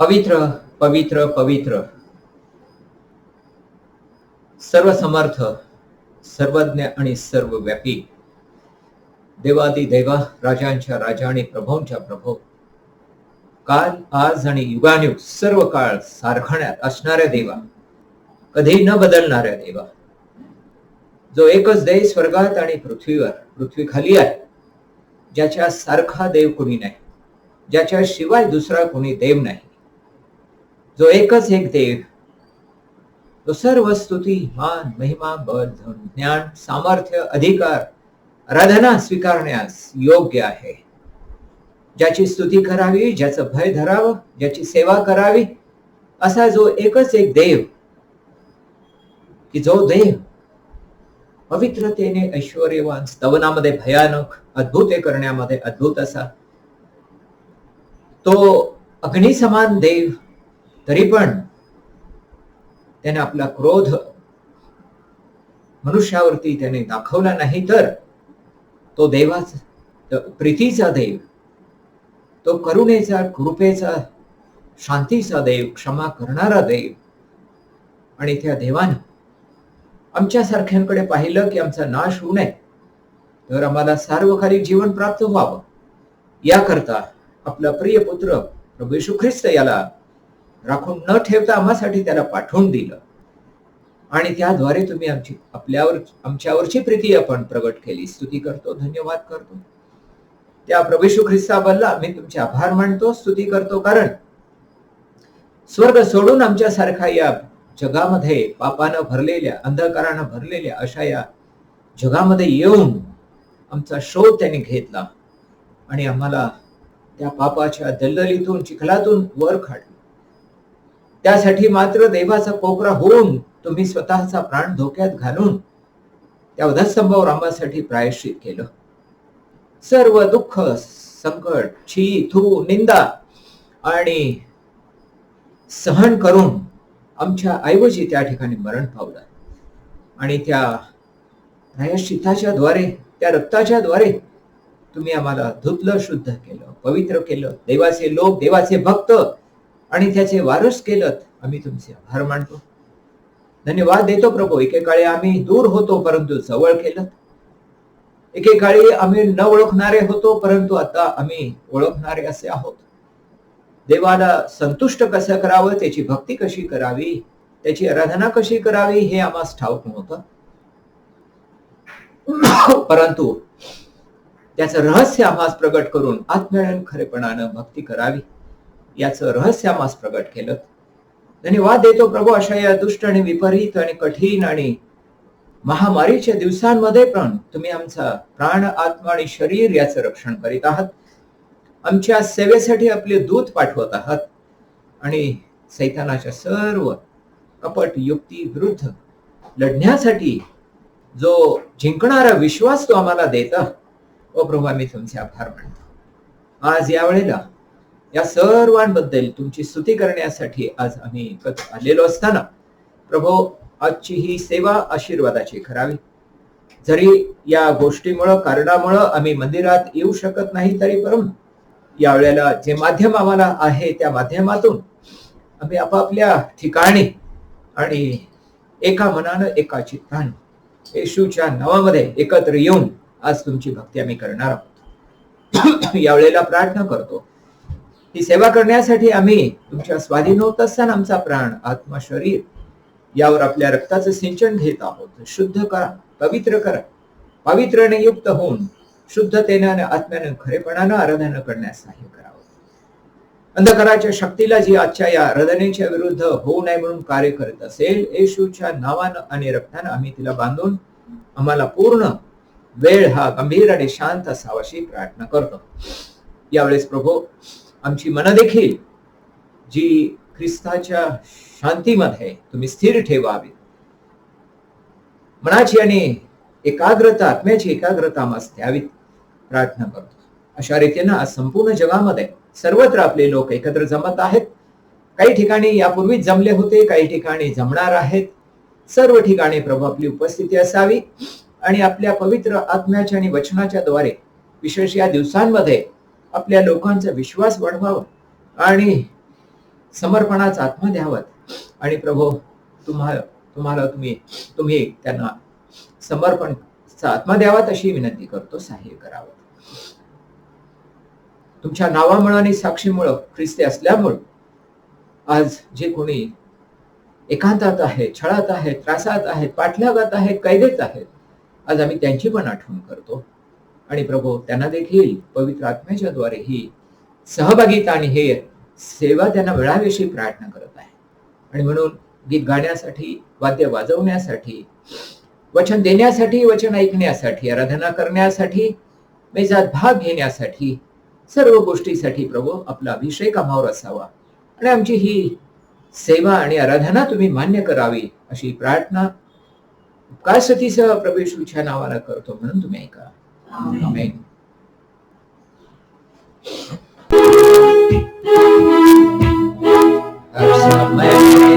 पवित्र पवित्र पवित्र सर्वसमर्थ सर्वज्ञ आणि सर्वव्यापी देवादी देवा राजांच्या राजा आणि प्रभूंच्या प्रभू काल आज आणि युगानुयुग सर्व काळ सारखण्यात असणाऱ्या देवा कधी न बदलणाऱ्या देवा जो एकच देव स्वर्गात आणि पृथ्वी खाली आहे ज्याच्या सारखा देव कोणी नाही ज्याच्या शिवाय दुसरा कोणी देव नाही जो एकच एक देव तो सर्व स्तुती मान महिमा बल ज्ञान सामर्थ्य अधिकार आराधना स्वीकारण्यास योग्य आहे ज्याची स्तुती करावी ज्याचं भय धरावं ज्याची सेवा करावी असा जो एकच एक देव की जो देव पवित्रतेने ऐश्वर्यवान स्तवनामध्ये भयानक अद्भुते करण्यामध्ये अद्भुत असा तो अग्निसमान देव तरी पण त्याने आपला क्रोध मनुष्यावरती त्याने दाखवला नाही तर तो देवाचा प्रीतीचा देव तो करुणेचा कृपेचा शांतीचा देव क्षमा करणारा देव आणि त्या देवानं आमच्या सारख्यांकडे पाहिलं की आमचा नाश होऊ नये तर आम्हाला सार्वकालिक जीवन प्राप्त व्हावं याकरता आपला प्रिय पुत्र प्रभू येशू ख्रिस्त याला राखून न ठेवता आम्हासाठी त्याला पाठवून दिलं आणि त्याद्वारे तुम्ही आमच्यावरची प्रीती आपण प्रगट केली स्तुती करतो धन्यवाद करतो त्या प्रभू येशू ख्रिस्ताबद्दल आम्ही तुमचे आभार मानतो स्तुती करतो कारण स्वर्ग सोडून आमच्यासारखा या जगामध्ये पापानं भरलेल्या अंधकारानं भरलेल्या अशा या जगामध्ये येऊन आमचा शोध त्याने घेतला आणि आम्हाला त्या पापाच्या दलदलीतून चिखलातून वर काढलं त्यासाठी मात्र देवाचा पोकरा होऊन तुम्ही स्वतःचा प्राण धोक्यात घालून त्या वधस्तंभावर आम्हासाठी प्रायश्चित केलं सर्व दुःख संकट छी थू निंदा आणि सहन करून आमच्या ऐवजी त्या ठिकाणी मरण पावलं आणि त्या प्रायश्चिताच्या द्वारे त्या रक्ताच्या द्वारे तुम्ही आम्हाला धुतलं शुद्ध केलं पवित्र केलं देवाचे लोक देवाचे भक्त आणि त्याचे वारस केलं आम्ही तुमचे आभार मानतो धन्यवाद देतो प्रभू एकेकाळी आम्ही दूर होतो परंतु जवळ केलं एकेकाळी आम्ही न ओळखणारे होतो परंतु आता आम्ही ओळखणारे असे आहोत देवाला संतुष्ट कसं करावं त्याची भक्ती कशी करावी त्याची आराधना कशी करावी हे आम्हाला ठाऊक नव्हतं परंतु त्याचं रहस्य आम्हाला प्रगट करून आत्म्यानं खरेपणानं भक्ती करावी याचं रहस्य आम्हाला प्रगट केलं धन्यवाद देतो प्रभू अशा या दुष्ट आणि विपरीत आणि कठीण आणि महामारीच्या दिवसांमध्ये पण तुम्ही आमचा प्राण आत्मा आणि शरीर याचं रक्षण करीत आहात आमच्या सेवेसाठी आपले दूत पाठवत आहात आणि सैतानाच्या सर्व कपट युक्ती विरुद्ध लढण्यासाठी जो जिंकणारा विश्वास तो आम्हाला देता ओ प्रभू आम्ही तुमचे आभार मानतो आज या वेळेला या सर्वांबद्दल तुमची स्तुती करण्यासाठी आज आम्ही एकत्र आलेलो असताना प्रभू आजची ही सेवा आशीर्वादाची करावी जरी या गोष्टीमुळं कारणामुळं आम्ही मंदिरात येऊ शकत नाही तरी परंतु या वेळेला जे माध्यम आम्हाला आहे त्या माध्यमातून आम्ही आपापल्या ठिकाणी आणि एका मनानं एका चित्तानं येशूच्या नावामध्ये एकत्र येऊन आज तुमची भक्ती आम्ही करणार आहोत या वेळेला प्रार्थना करतो ही सेवा करण्यासाठी आम्ही तुमच्या स्वाधीन होत असताना आमचा प्राण आत्मा शरीर यावर आपल्या रक्ताचं सिंचन घेत आहोत शुद्ध करा पवित्रने युक्त होऊन शुद्धतेने आणि आत्म्यानं खरेपणानं आराधना करण्यास सहाय्य करावं अंधकाराच्या शक्तीला जी आजच्या या आराधनेच्या विरुद्ध होऊ नये म्हणून कार्य करत असेल येशूच्या नावानं आणि रक्तानं आम्ही तिला बांधून आम्हाला पूर्ण वेळ हा गंभीर आणि शांत असावाशी प्रार्थना करतो यावेळेस प्रभू आमची मन देखील जी ख्रिस्ताच्या शांतीमध्ये तुम्ही स्थिर ठेवावी मनाची आणि एकाग्रता आत्म्याची एकाग्रता आम्हाला द्यावी प्रार्थना करतो अशा रीतीनं आज संपूर्ण जगामध्ये सर्वत्र आपले लोक एकत्र जमत आहेत काही ठिकाणी यापूर्वीच जमले होते काही ठिकाणी जमणार आहेत सर्व ठिकाणी प्रभू आपली उपस्थिती असावी आणि आपल्या पवित्र आत्म्याच्या आणि वचनाच्या द्वारे विशेष या दिवसांमध्ये आपल्या लोकांचा विश्वास वाढवावा आणि समर्पणाचा आत्मा द्यावात आणि प्रभू तुम्हाला तुम्ही त्यांना समर्पणाचा आत्मा द्यावात अशी विनंती करतो. सहाय्य करावं. तुमच्या नावामुळे आणि साक्षीमुळं ख्रिस्ती असल्यामुळं आज जे कोणी एकांतात आहेत, छळात आहेत, त्रासात आहेत, पाठलागात आहेत, कैदेत आहेत, आज आम्ही त्यांची पण आठवण करतो आणि प्रभू त्यांना देखील पवित्र आत्म्याच्या द्वारे ही सहभागिता आणि हे सेवा त्यांना मिळावीशी प्रार्थना करत आहे. आणि म्हणून गीत गाण्यासाठी, वाद्य वाजवण्यासाठी, वचन देण्यासाठी, वचन ऐकण्यासाठी, आराधना करण्यासाठी, मेजात भाग घेण्यासाठी, सर्व गोष्टीसाठी प्रभू आपला अभिषेक आम्हावर असावा आणि आमची ही सेवा आणि आराधना तुम्ही मान्य करावी अशी प्रार्थना उपकारसतीसह प्रभू येशूच्या नावाला करतो, म्हणून तुम्ही ऐका. आमेन. हर समय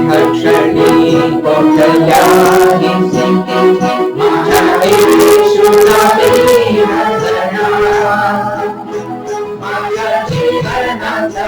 हर क्षणी कोठल्याही स्थितीत माझ्या येशूनाही आराधना, माझ्या जीवनाचा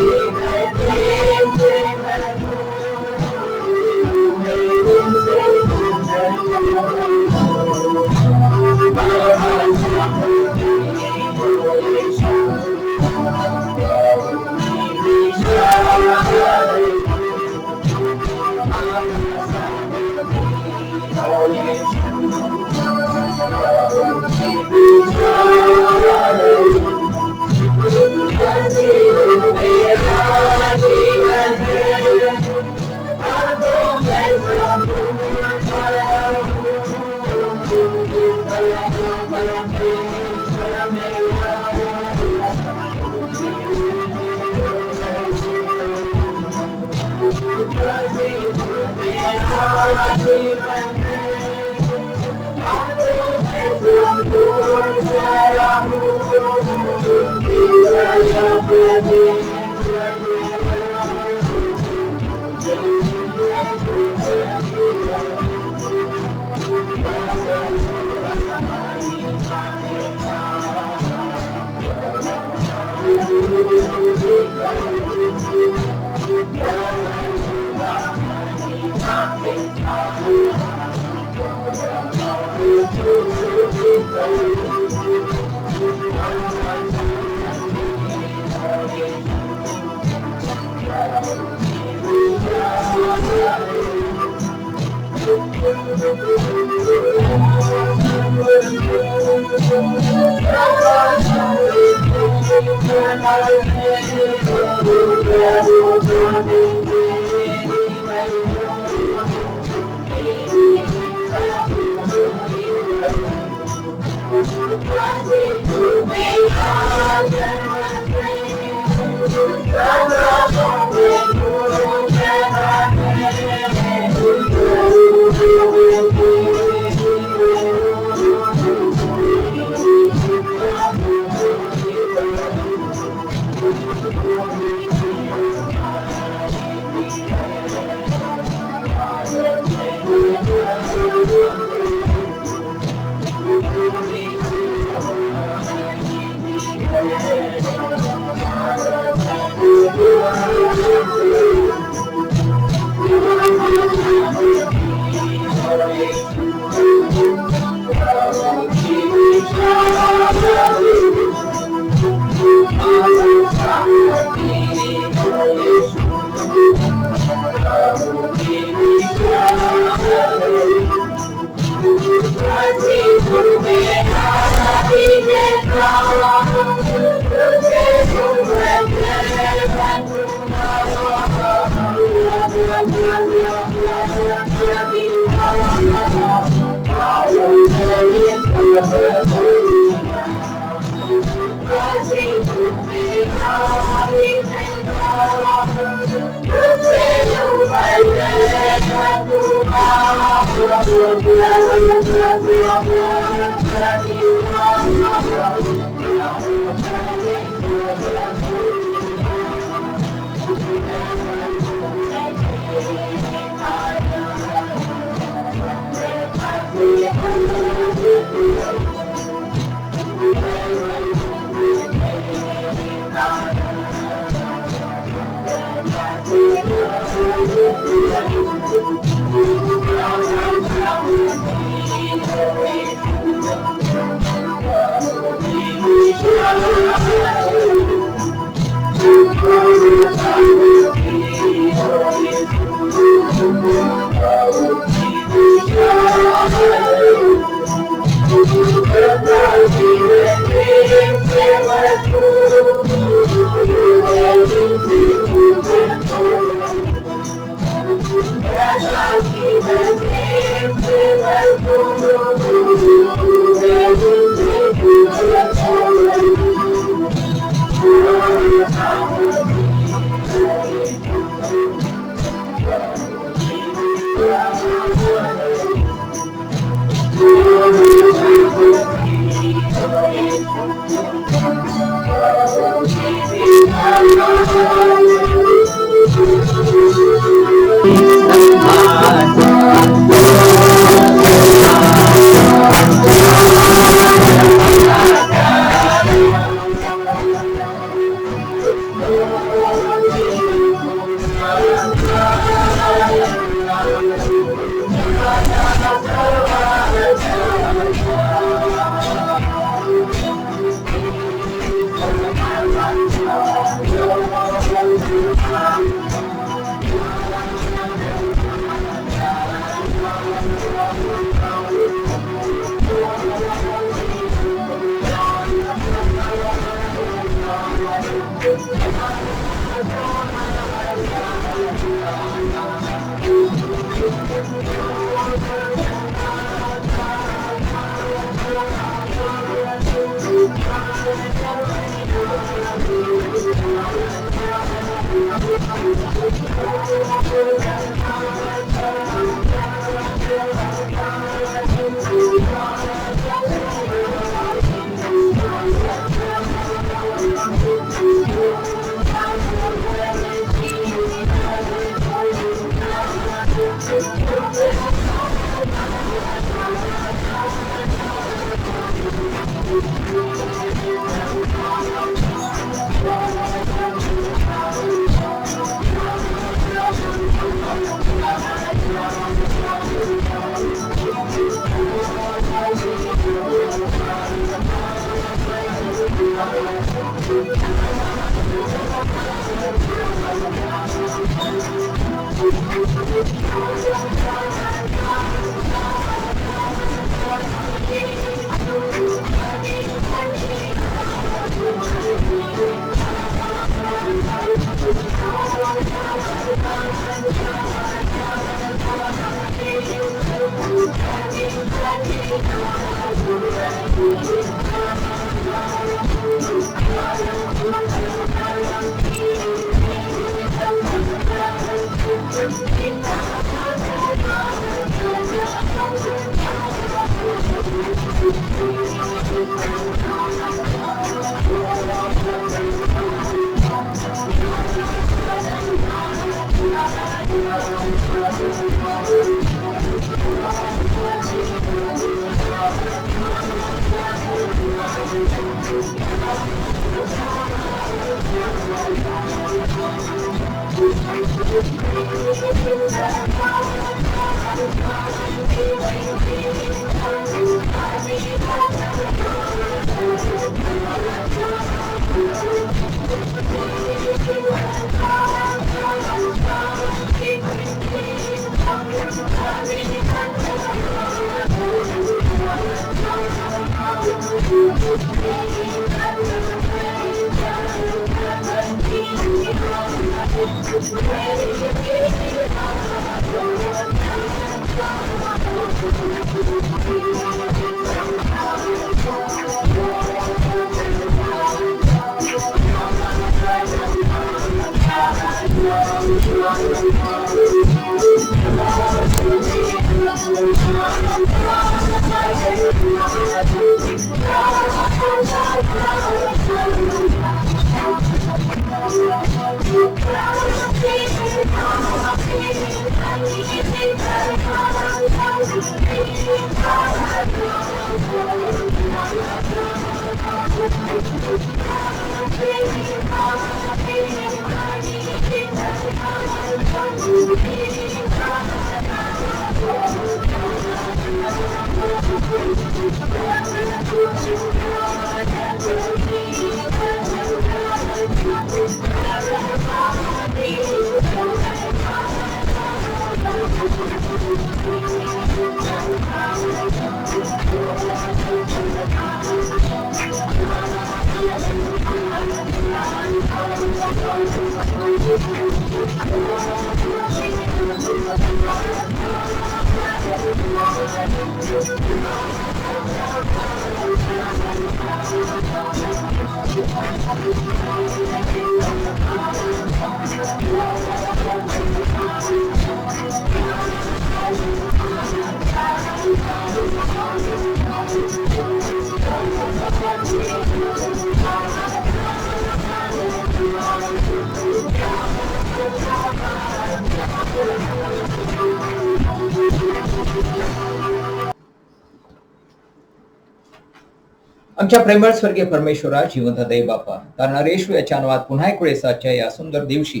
आमच्या प्रेमळ स्वर्गीय परमेश्वरा, जिवंत देव बापा, कारण येशू याच्या नावात पुन्हा एक वेळेस आजच्या या सुंदर दिवशी,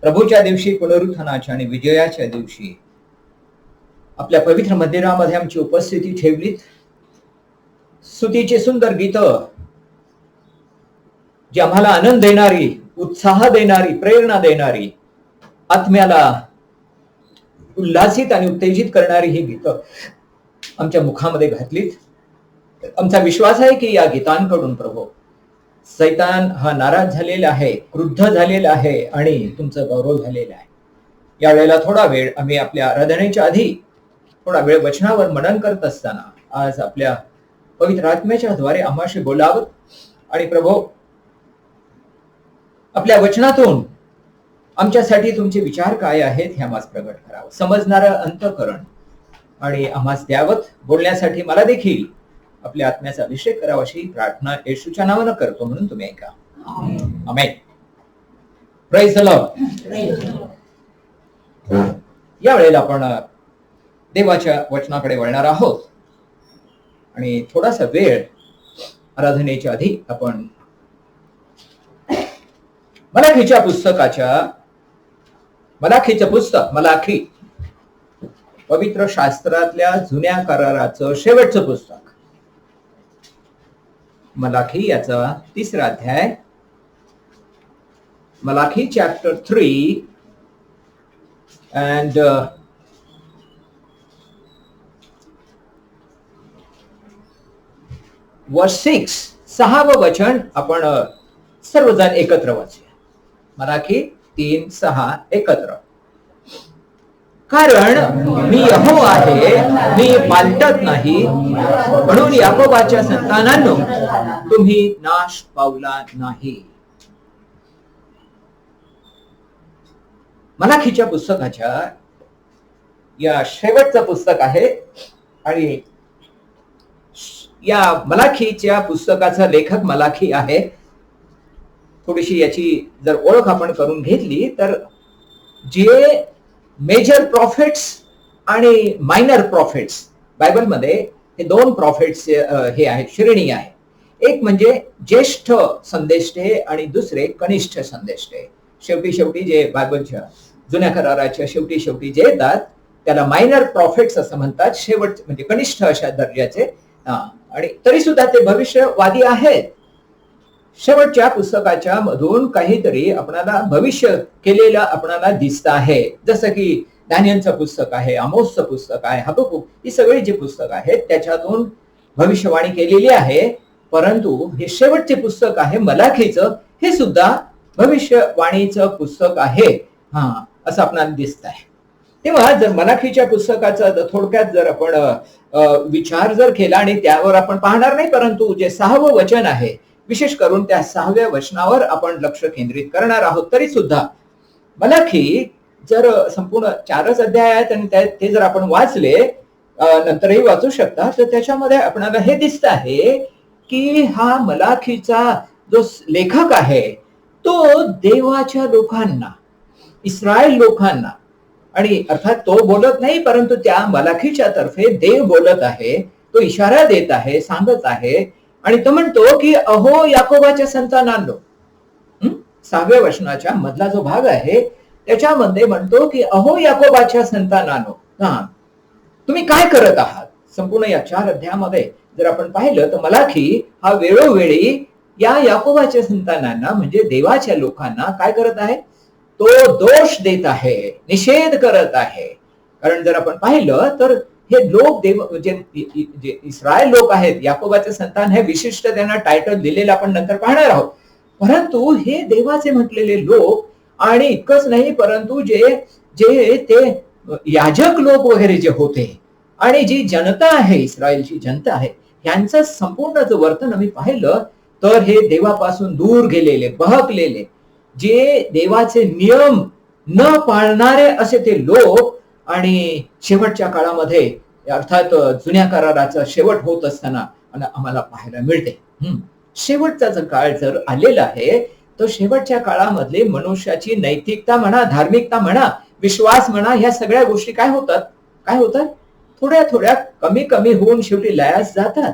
प्रभूच्या दिवशी, पुनरुत्थानाच्या आणि विजयाच्या दिवशी आपल्या पवित्र मंदिरामध्ये आमची उपस्थिती ठेवलीत. स्तुतीची सुंदर गीतं जी आम्हाला आनंद देणारी, उत्साह देणारी, प्रेरणा देणारी, आत्म्याला उल्हासित आणि उत्तेजित करणारी ही गीतं आमच्या मुखामध्ये घातलीत. आमचा विश्वास आहे की या गीतांकडून प्रभू सैतान हा नाराज झालेला आहे, क्रुद्ध झालेला आहे आणि तुमचं गौरव झालेलं आहे. या वेळेला थोडा वेळ आम्ही आपल्या आराधनेच्या आधी थोडा वेळ वचनावर मनन करत असताना आज आपल्या पवित्र आत्म्याच्या द्वारे आम्हाशी बोलावं आणि प्रभू आपल्या वचनातून आमच्यासाठी तुमचे विचार काय आहेत हे आम्हास प्रगट करावं, समजणारं अंतःकरण आणि आम्हास द्यावत. बोलण्यासाठी मला देखील आपल्या आत्म्याचा अभिषेक करावा अशी प्रार्थना येशूच्या नावानं करतो, म्हणून तुम्ही ऐका. आमेन. Praise the Lord. या वेळेला आपण देवाच्या वचनाकडे वळणार आहोत आणि थोडासा वेळ आराधनेच्या आधी आपण मलाखीच्या पुस्तक मलाखी, पवित्र शास्त्रातल्या जुन्या कराराचं शेवटचं पुस्तक मलाखी, याचा 3रा अध्याय, मलाखी चॅप्टर 3 and verse 6, 6वं वचन आपण सर्वजण एकत्र वाचूया. मलाखी 3:6 एकत्र. कारण मी यहोवा आहे, मी पालटत नाही. म्हणून याकोबाच्या संतानांनो, तुम्ही नाश पावला नाही. मलाखीच्या पुस्तकाच्या या शेवटचं पुस्तक आहे आणि या मलाखीच्या पुस्तकाचा लेखक मलाखी आहे. थोडीशी याची जर ओळख आपण करून घेतली तर जे मेजर प्रॉफिट्स आणि मायनर प्रॉफिट्स बायबलमध्ये हे दोन प्रॉफिट्स हे आहे, श्रेणी आहे. एक म्हणजे ज्येष्ठ संदेष्टे आणि दुसरे कनिष्ठ संदेष्टे. शेवटी जे बायबलच्या जुन्या कराराच्या शेवटी जे येतात त्याला मायनर प्रॉफिट्स असं म्हणतात. शेवट म्हणजे कनिष्ठ अशा दर्जाचे. आणि तरी सुद्धा ते भविष्यवादी आहेत. शेवटच्या पुस्तकाच्या मधून काहीतरी आपणाला भविष्य केलेलं आपणाला दिसत आहे. जसं की दानियलचं पुस्तक आहे, आमोसचं पुस्तक आहे, हबक्कूक, ही सगळी जी पुस्तक आहेत त्याच्यातून भविष्यवाणी केलेली आहे. परंतु हे शेवटचे पुस्तक आहे मलाखीचं, हे सुद्धा भविष्यवाणीचं पुस्तक आहे असं आपल्याला दिसत आहे. तेव्हा जर मलाखीच्या पुस्तकाचा थोडक्यात जर आपण विचार जर केला आणि त्यावर आपण पाहणार नाही, परंतु जे 6वं वचन आहे विशेष करून त्या 6व्या वचनावर आपण लक्ष केंद्रित करणार आहोत. तरी सुद्धा मलाखी जर संपूर्ण 4च अध्याय आहेत आणि ते जर आपण वाचले, नंतरही वाचू शकता, तर त्याच्यामध्ये आपल्याला हे दिसत आहे की हा मलाखीचा जो लेखक आहे तो देवाच्या लोकांना, इस्रायल लोकांना, आणि अर्थात तो बोलत नाही परंतु त्या मलाखीच्या तर्फे देव बोलत आहे. तो इशारा देत आहे, सांगत आहे आणि तो म्हणतो की अहो याकोबाच्या संतानांनो. 6व्या वचनाच्या मधला जो भाग आहे त्याच्यामध्ये म्हणतो की अहो याकोबाच्या संतानांनो, तुम्ही काय करत आहात. संपूर्ण या 4 अध्यायामध्ये जर आपण पाहिलं तर मलाखी हा वेळोवेळी या याकोबाच्या संतानांना म्हणजे देवाच्या लोकांना काय करत आहे, तो दोष देत आहे, निषेध करत आहे. कारण जर आपण पाहिलं तर हे लोक देव जे इस्रायल लोक आहेत, याकोबाचे संतान, हे विशिष्ट त्यांना टायटल दिलेलं आपण नंतर पाहणार आहोत. परंतु हे देवाचे म्हटलेले लोक, आणि इतकंच नाही परंतु जे जे ते याजक लोक वगैरे जे होते आणि जी जनता आहे, इस्रायलची जनता आहे, यांचं संपूर्ण जर वर्तन आम्ही पाहिलं तर हे देवापासून दूर गेलेले, बहकलेले, जे देवाचे नियम न पाळणारे असे ते लोक. आणि शेवटच्या काळामध्ये अर्थात जुन्या कराराचा शेवट होत असताना आम्हाला पाहायला मिळते. शेवटचा जो काळ जर आलेला आहे तो शेवटच्या काळामधले मनुष्याची नैतिकता म्हणा, धार्मिकता म्हणा, विश्वास म्हणा, ह्या सगळ्या गोष्टी काय होतात थोड्या थोड्या कमी कमी होऊन शेवटी लयास जातात.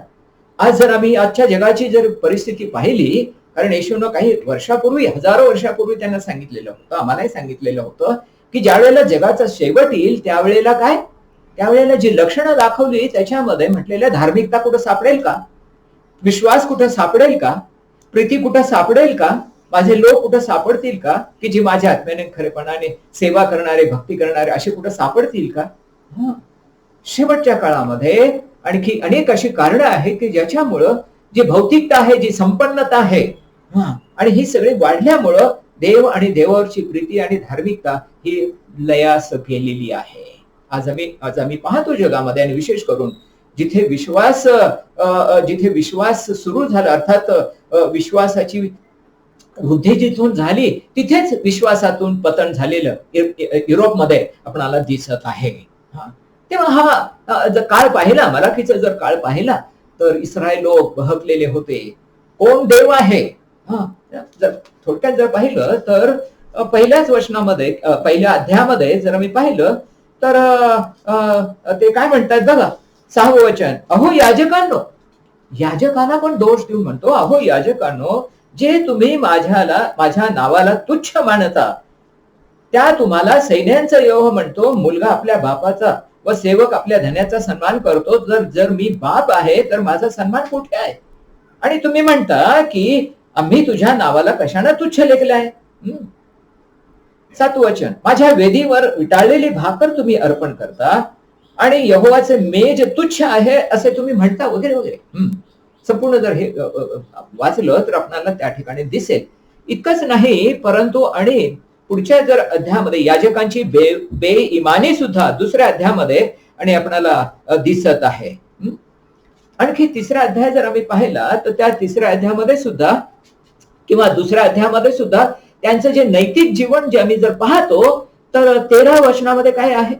आज जर आम्ही आजच्या जगाची जर परिस्थिती पाहिली, कारण येशूनं काही वर्षापूर्वी, हजारो वर्षापूर्वी त्यांना सांगितलेलं होतं, आम्हालाही सांगितलेलं होतं की ज्या वेळेला जगाचा शेवट येईल त्यावेळेला त्यावेळेला जी लक्षणं दाखवली त्याच्यामध्ये म्हटलेल्या धार्मिकता कुठं सापडेल का, विश्वास कुठं सापडेल का, प्रीती कुठं सापडेल का, माझे लोक कुठं सापडतील का, की जी माझ्या आत्म्याने खरेपणाने सेवा करणारे, भक्ती करणारे असे कुठं सापडतील का. शेवटच्या काळामध्ये आणखी अनेक अशी कारणं आहेत की ज्याच्यामुळं जी भौतिकता आहे, जी संपन्नता आहे, आणि ही सगळी वाढल्यामुळं देव आणि देवावरची प्रीती आणि धार्मिकता ही लयास गेलेली आहे. आज आम्ही पाहतो जगामध्ये, आणि विशेष करून जिथे विश्वास सुरू झाला, अर्थात विश्वासाची वृद्धी जिथून झाली तिथेच विश्वासातून पतन झालेलं युरोपमध्ये आपणाला दिसत आहे. तेव्हा हा जर काळ पाहिला, मलाखीचा जर काळ पाहिला तर इस्रायल लोक बहकलेले होते. कोण देव आहे, जर थोडक्यात जर पाहिलं तर पहिल्याच वचनामध्ये, पहिल्या अध्यायामध्ये जर आम्ही पाहिलं तर ते काय म्हणतात बघा, 6वं वचन, अहो याजकांनो. याजकांना पण दोष देऊन म्हणतो, अहो याजकांनो, जे तुम्ही माझ्या नावाला तुच्छ मानता त्या तुम्हाला सैन्यांचा यहोवा म्हणतो, मुलगा आपल्या बापाचा व सेवक आपल्या धन्याचा सन्मान करतो. जर मी बाप आहे तर माझा सन्मान कुठे आहे. आणि तुम्ही म्हणता की आम्ही तुझ्या नावाला कशाने तुच्छ लेखलंय. 7वं वचन, माझ्या वेदीवर विटाळलेली भाकर तुम्ही अर्पण करता आणि यहोवाचे मेज तुच्छ आहे असे तुम्ही म्हणता, वगैरे वगैरे. संपूर्ण जर हे वाचलं तर आपल्याला त्या ठिकाणी दिसेल. इतकंच नाही परंतु आणि पुढच्या जर अध्यायामध्ये याजकांची बेईमानी सुद्धा दुसऱ्या अध्यायामध्ये आणि आपल्याला दिसत आहे. आणखी तिसरा अध्याय जर आम्ही पाहिला तर त्या तिसऱ्या अध्यायामध्ये सुद्धा किंवा दुसऱ्या अध्यायामध्ये सुद्धा त्यांचं जे नैतिक जीवन जे आम्ही जर पाहतो तर 13 वचनामध्ये काय आहे,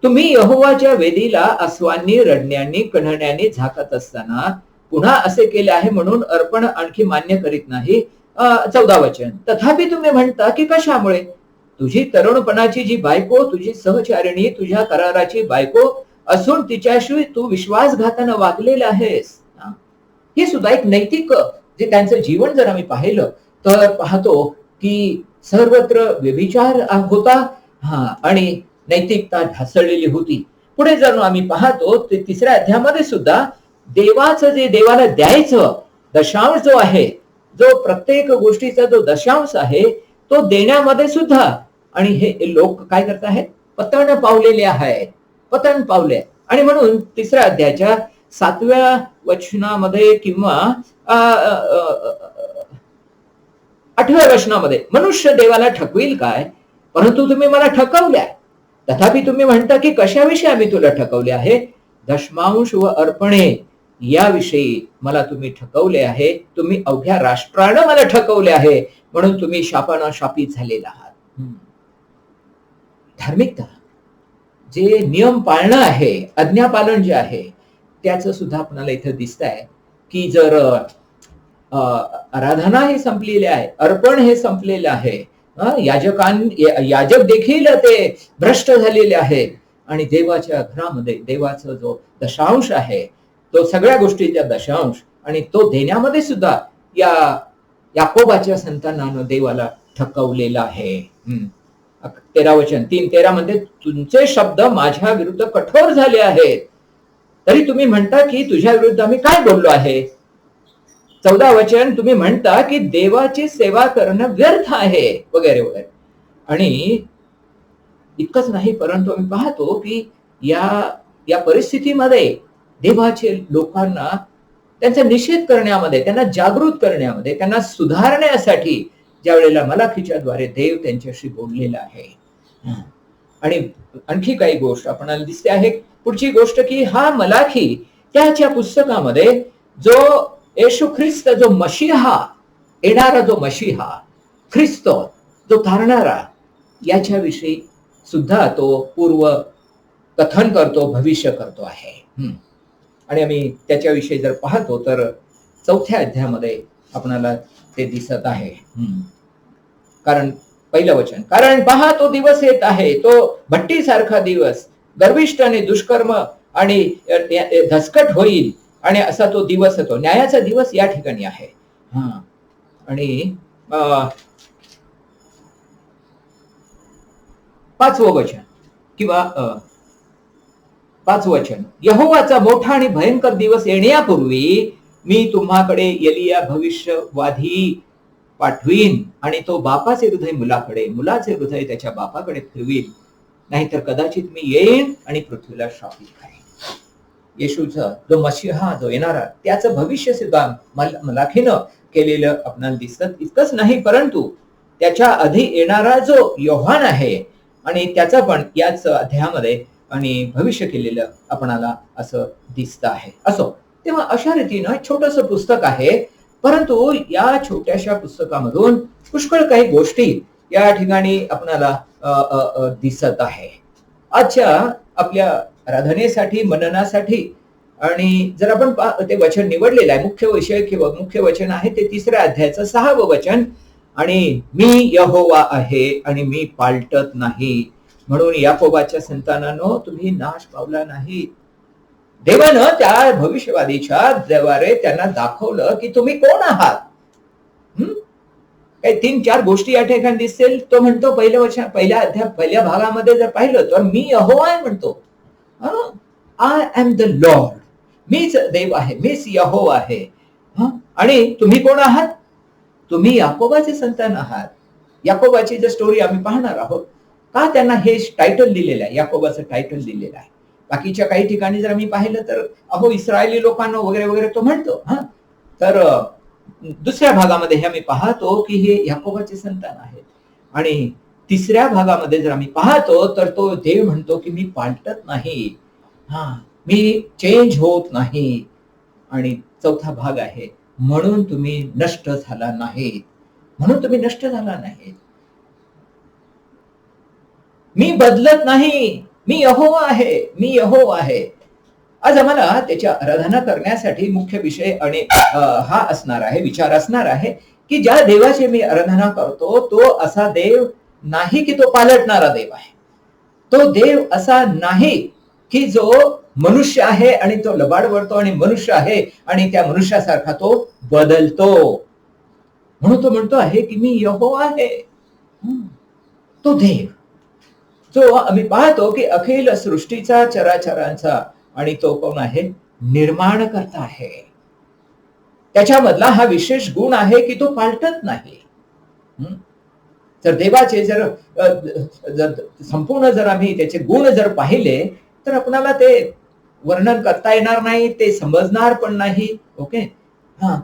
तुम्ही यहोवाच्या वेदीला अस्वांनी रडण्यानी कण्हण्यानी झाकत असताना पुन्हा असे केले आहे म्हणून अर्पण आणखी मान्य करीत नाही. 14 वचन, तथापि तुम्ही म्हणता की कशामुळे तुझी तरुणपणाची जी बायको तुझी सहचारिणी तुझ्या कराराची बायको असून तिच्याशी तू विश्वासघातानं वागलेला आहेस. हे सुद्धा एक नैतिक जे त्यांचं जीवन जर आम्ही पाहिलं तर पाहतो की सर्वत्र व्यभिचार होता आणि नैतिकता ढासळलेली होती. पुढे जर आम्ही पाहतो ते तिसऱ्या अध्यायामध्ये सुद्धा देवाचं जे देवाला द्यायचं दशांश जो आहे, जो प्रत्येक गोष्टीचा जो दशांश आहे तो देण्यामध्ये सुद्धा आणि हे लोक काय करत आहेत, पतन पावलेले आहेत, पतन पावले. आणि म्हणून तिसऱ्या अध्यायाच्या 7व्या वचनामध्ये किंवा 8व्या वचनामध्ये मनुष्य देवाला ठकविल काय, परंतु तुम्ही मला ठकवल्या. तथापि तुम्ही म्हणता की कशाविषयी आम्ही तुला ठकवले आहे, दशमांश व अर्पणे याविषयी मला तुम्ही ठकवले आहे. तुम्ही अवघ्या राष्ट्रानं मला ठकवले आहे म्हणून तुम्ही शापानं शापित झालेला आहात. धार्मिकता जे नियम पाळणं आहे, आज्ञापालन जे आहे त्याचं सुद्धा आपल्याला इथं दिसत आहे की जर आराधना हे संपलेले आहे, अर्पण हे संपलेलं आहे, याजक देखील ते भ्रष्ट झालेले आहे आणि देवाच्या घरामध्ये देवाचा जो दशांश आहे तो सगळ्या गोष्टीचा दशांश आणि तो देण्यामध्ये सुद्धा या याकोबाच्या संतानानं देवाला ठकवलेला आहे. 13 वचन 3:13 मध्ये तुमचे शब्द माझ्या विरुद्ध कठोर झाले आहेत, तरी तुम्ही म्हणता की तुझ्या विरुद्ध आम्ही काय बोललो आहे. 14 वचन, तुम्ही म्हणता की देवाची सेवा करणं व्यर्थ आहे वगैरे वगैरे. आणि इतकंच नाही परंतु आम्ही पाहतो की या परिस्थितीमध्ये देवाचे लोकांना त्यांचा निषेध करण्यामध्ये, त्यांना जागृत करण्यामध्ये, त्यांना सुधारण्यासाठी ज्या वेळेला मलाखीच्या द्वारे देव त्यांच्याशी बोललेला आहे. आणि आणखी काही गोष्ट आपल्याला दिसते आहे. पुढची गोष्ट की हा मलाखी त्याच्या पुस्तकामध्ये जो येशू ख्रिस्त, जो मशिहा, येणारा जो मशिहा ख्रिस्त, जो तारणारा, याच्याविषयी सुद्धा तो पूर्व कथन करतो, भविष्य करतो आहे. आणि आम्ही त्याच्याविषयी जर पाहतो तर 4थ्या अध्यायामध्ये आपणाला ते दिसत आहे. कारण 1 वचन, कारण पहा तो दिवस येत आहे, तो भट्टीसारखा दिवस, गर्विष्ठ आणि दुष्कर्म आणि धसकट होईल आणि असा तो दिवस होतो. न्यायाचा दिवस या ठिकाणी आहे. आणि 5वं वचन किंवा 5 वचन, यहोवाचा मोठा आणि भयंकर दिवस येण्यापूर्वी मी तुम्हाकडे एलिया भविष्यवादी पाठवीन आणि तो बापाचे हृदय मुलाकडे, मुलाचे हृदय त्याच्या बापाकडे फिरवील, नाहीतर कदाचित मी येईन आणि पृथ्वीला शापित करेन. येशूचा जो मशिहा जो येणारा त्याचं भविष्य सुद्धा मलाखीनं केलेलं आपल्याला दिसत. इतकंच नाही परंतु त्याच्या आधी येणारा जो योहान आहे आणि त्याचा पण याच अध्यायामध्ये आणि भविष्य केलेलं आपणाला असं दिसत आहे. असो, तेव्हा अशा रीतीनं छोटस पुस्तक आहे, परंतु या छोट्याशा पुस्तकामधून पुष्कळ काही गोष्टी या ठिकाणी आपणाला दिसत आहे. आजच्या आपल्या आराधनेसाठी, मननासाठी आणि जर आपण ते वचन निवडलेलं आहे, मुख्य विषय किंवा मुख्य वचन आहे ते 3ऱ्या अध्यायाचं 6वं वचन, आणि मी यहोवा आहे आणि मी पालटत नाही, म्हणून याकोबाच्या संतानानो तुम्ही नाश पावला नाही. देवानं त्या भविष्यवादीच्या द्वारे त्यांना दाखवलं की तुम्ही कोण आहात. काही 3-4 गोष्टी या ठिकाणी दिसतील. तो म्हणतो पहिल्या भागामध्ये जर पाहिलं तर मी यहोवा आहे म्हणतो. आय एम द लॉर्ड, मीच देव आहे, मीच यहोवा आहे. आणि तुम्ही कोण आहात, तुम्ही याकोबाचे संतान आहात. याकोबाची जर स्टोरी आम्ही पाहणार आहोत, का त्यांना हे टायटल दिलेलं आहे, याकोबाचं टायटल दिलेलं आहे. बाकीच्या काही ठिकाणी जर आम्ही पाहिलं तर अहो इस्रायली लोकांना वगैरे वगैरे तो म्हणतो. तर दुसऱ्या भागामध्ये हे आम्ही पाहतो की हे याकोबाचे संतान आहेत आणि तिसऱ्या भागामध्ये जर आम्ही पाहतो तर तो देव म्हणतो की मी पालटत नाही, मी चेंज होत नाही. आणि चौथा भाग आहे, म्हणून तुम्ही नष्ट झाला नाहीत, म्हणून तुम्ही नष्ट झाला नाहीत. मी बदलत नाही, मी यहोवा आहे, मी यहोवा आहे. आज आम्हाला त्याच्या आराधना करण्यासाठी मुख्य विषय आणि हा असणार आहे, विचार असणार आहे की ज्या देवाची मी आराधना करतो तो असा देव नाही की तो पालटणारा देव आहे. तो देव असा नाही की जो मनुष्य आहे आणि तो लबाड वळतो आणि मनुष्य आहे आणि त्या मनुष्यासारखा तो बदलतो. म्हणून तो म्हणतो आहे की मी यहोवा आहे. तो देव जो आम्ही पाहतो की अखिल सृष्टीचा, चराचरांचा, आणि तो कोण आहे? निर्माण करता आहे. त्याच्यामधला हा विशेष गुण आहे की तो पालटत नाही. जर देवाचे जर संपूर्ण जर आम्ही त्याचे गुण जर पाहिले तर आपल्याला ते वर्णन करता येणार नाही, ते समजणार पण नाही. ओके,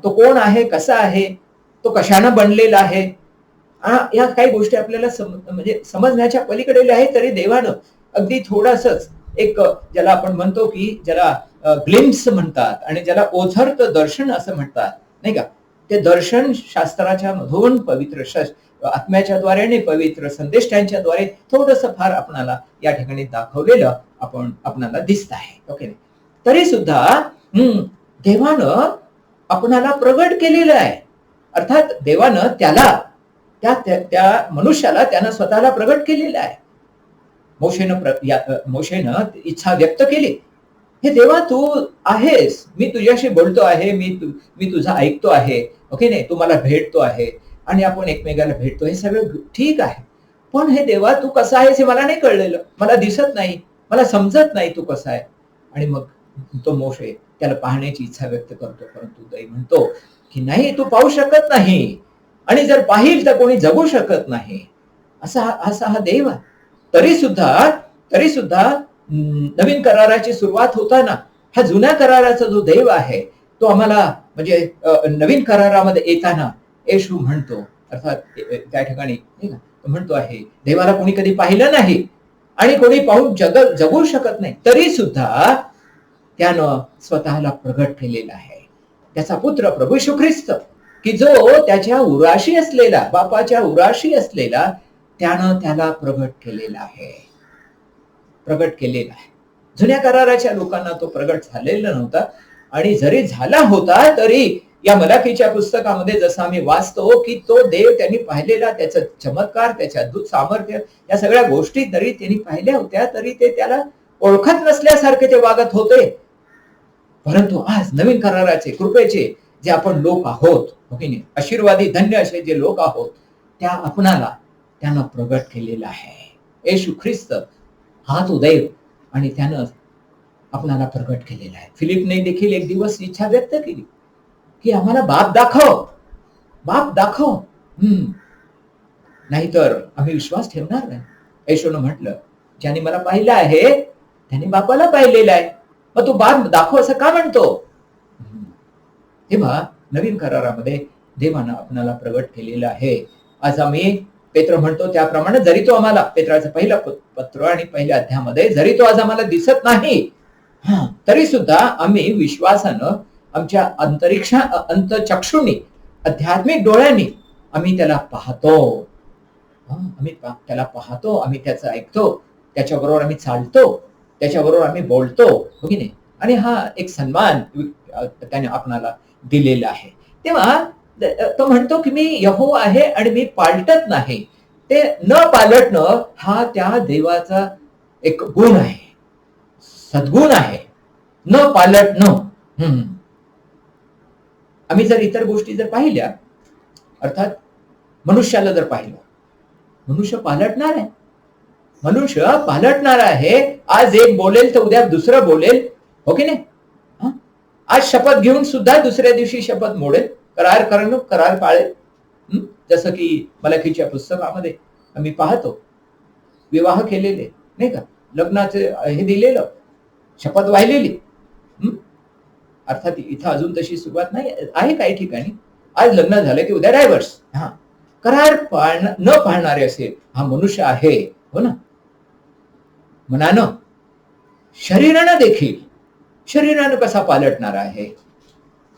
तो कोण आहे, कसा आहे, तो कशाने बनलेला आहे, या काही गोष्टी आपल्याला म्हणजे समजण्याच्या पलीकडे आहे. तरी देवानं अगदी थोडंसंच एक ज्याला आपण म्हणतो की ज्याला ग्लिम्स म्हणतात आणि ज्याला ओझरत दर्शन असं म्हणतात, नाही का, ते दर्शन शास्त्राच्या मधून पवित्र आत्म्याच्या द्वारे आणि पवित्र संदेशांच्या द्वारे थोडंसं फार आपणाला या ठिकाणी दाखवलेलं आपणाला दिसत आहे. ओके, तरी सुद्धा देवानं आपणाला प्रगट केलेलं आहे. अर्थात देवानं त्याला त्या मनुष्याला त्यानं स्वतःला प्रगट केलेलं आहे. मोशेनं इच्छा व्यक्त केली, हे देवा तू आहेस, मी तुझ्याशी बोलतो आहे, मी तुझा ऐकतो आहे. ओके नाही, तू मला भेटतो आहे आणि आपण एकमेकाला भेटतो, हे सगळं ठीक आहे. पण हे देवा तू कसा आहेस हे मला नाही कळलेलं, मला दिसत नाही, मला समजत नाही तू कसा आहे. आणि मग तो मोशे त्याला पाहण्याची इच्छा व्यक्त करतो, परंतु दैव म्हणतो की नाही, तू पाहू शकत नाही आणि जर पाहिल तर कोणी जगू शकत नाही. असा हा देव आहे. तरी सुद्धा नवीन कराराची सुरुवात होताना हा जुन्या कराराचा जो देव आहे तो आम्हाला म्हणजे नवीन करारामध्ये येताना येशू म्हणतो, अर्थात त्या ठिकाणी म्हणतो आहे देवाला कोणी कधी पाहिलं नाही आणि कोणी पाहून जगू शकत नाही, तरी सुद्धा त्यानं स्वतःला प्रगट केलेला आहे. त्याचा पुत्र प्रभू येशू ख्रिस्त की जो त्याच्या उराशी असलेला, बापाच्या उराशी असलेला, त्यानं त्याला प्रगट केलेला आहे. जुन्या कराराच्या लोकांना तो प्रगट झालेला नव्हता आणि जरी झाला होता तरी या मलाकीच्या पुस्तकामध्ये जसं आम्ही वाचतो की तो देव त्यांनी पाहिलेला, त्याचा चमत्कार, त्याच्या अद्भुत सामर्थ्य, या सगळ्या गोष्टी जरी त्यांनी पाहिल्या होत्या तरी ते त्याला ओळखत नसल्यासारखे ते वागत होते. परंतु आज नवीन कराराचे कृपेचे जे आपण लोक आहोत, आशीर्वादी धन्य असे जे लोक आहोत, त्या आपणाला त्यानं प्रगट केलेला आहे. येशू ख्रिस्त हा तो देव आणि त्यानं आपणाला प्रगट केलेला आहे. फिलिपने देखील एक दिवस इच्छा व्यक्त केली की आम्हाला बाप दाखव, नाहीतर आम्ही विश्वास ठेवणार नाही. येशूनं म्हटलं, ज्याने मला पाहिलं आहे त्याने बापाला पाहिलेलं आहे, मग तू बाप दाखव असं का म्हणतो? तेव्हा नवीन करारामध्ये देवानं आपणाला प्रगट केलेलं आहे. आज आम्ही पेत्र म्हणतो त्याप्रमाणे, जरी तो आम्हाला, पेत्राचं पहिलं पत्र आणि पहिल्या अध्यायामध्ये, जरी तो आज आम्हाला दिसत नाही तरी सुद्धा आम्ही विश्वासानं आमच्या अंतचक्षुनी, आध्यात्मिक डोळ्यांनी आम्ही त्याला पाहतो, आम्ही त्याचं ऐकतो, त्याच्याबरोबर आम्ही चालतो, त्याच्याबरोबर आम्ही बोलतो, हो की नाही. आणि हा एक सन्मान त्याने आपणाला दिलेला आहे. तेव्हा तो म्हणतो की मी यहोवा आहे आणि मी पालटत नाही. ते न पालटणं हा त्या देवाचा एक गुण आहे, सद्गुण आहे, न पालटणं. आम्ही जर इतर गोष्टी जर पाहिल्या, अर्थात मनुष्याला जर पाहिलं, मनुष्य पालटणार आहे. आज एक बोलेल तर उद्या दुसरं बोलेल, हो की नाही. आज शपथ घेऊन सुद्धा दुसऱ्या दिवशी शपथ मोडेल, करार पाळेल. जसं की मलाकीच्या पुस्तकामध्ये आम्ही पाहतो, विवाह केलेले, नाही का, लग्नाचे हे दिलेलं, शपथ वाहिलेली. अर्थात इथं अजून तशी सुरुवात नाही आहे काही ठिकाणी. आज लग्न झालं की उद्या डायव्हर्स. करार न पाळणारे असेल हा मनुष्य आहे, हो ना. मनानं शरीरानं देखील, शरीरानं कसा पालटणार आहे.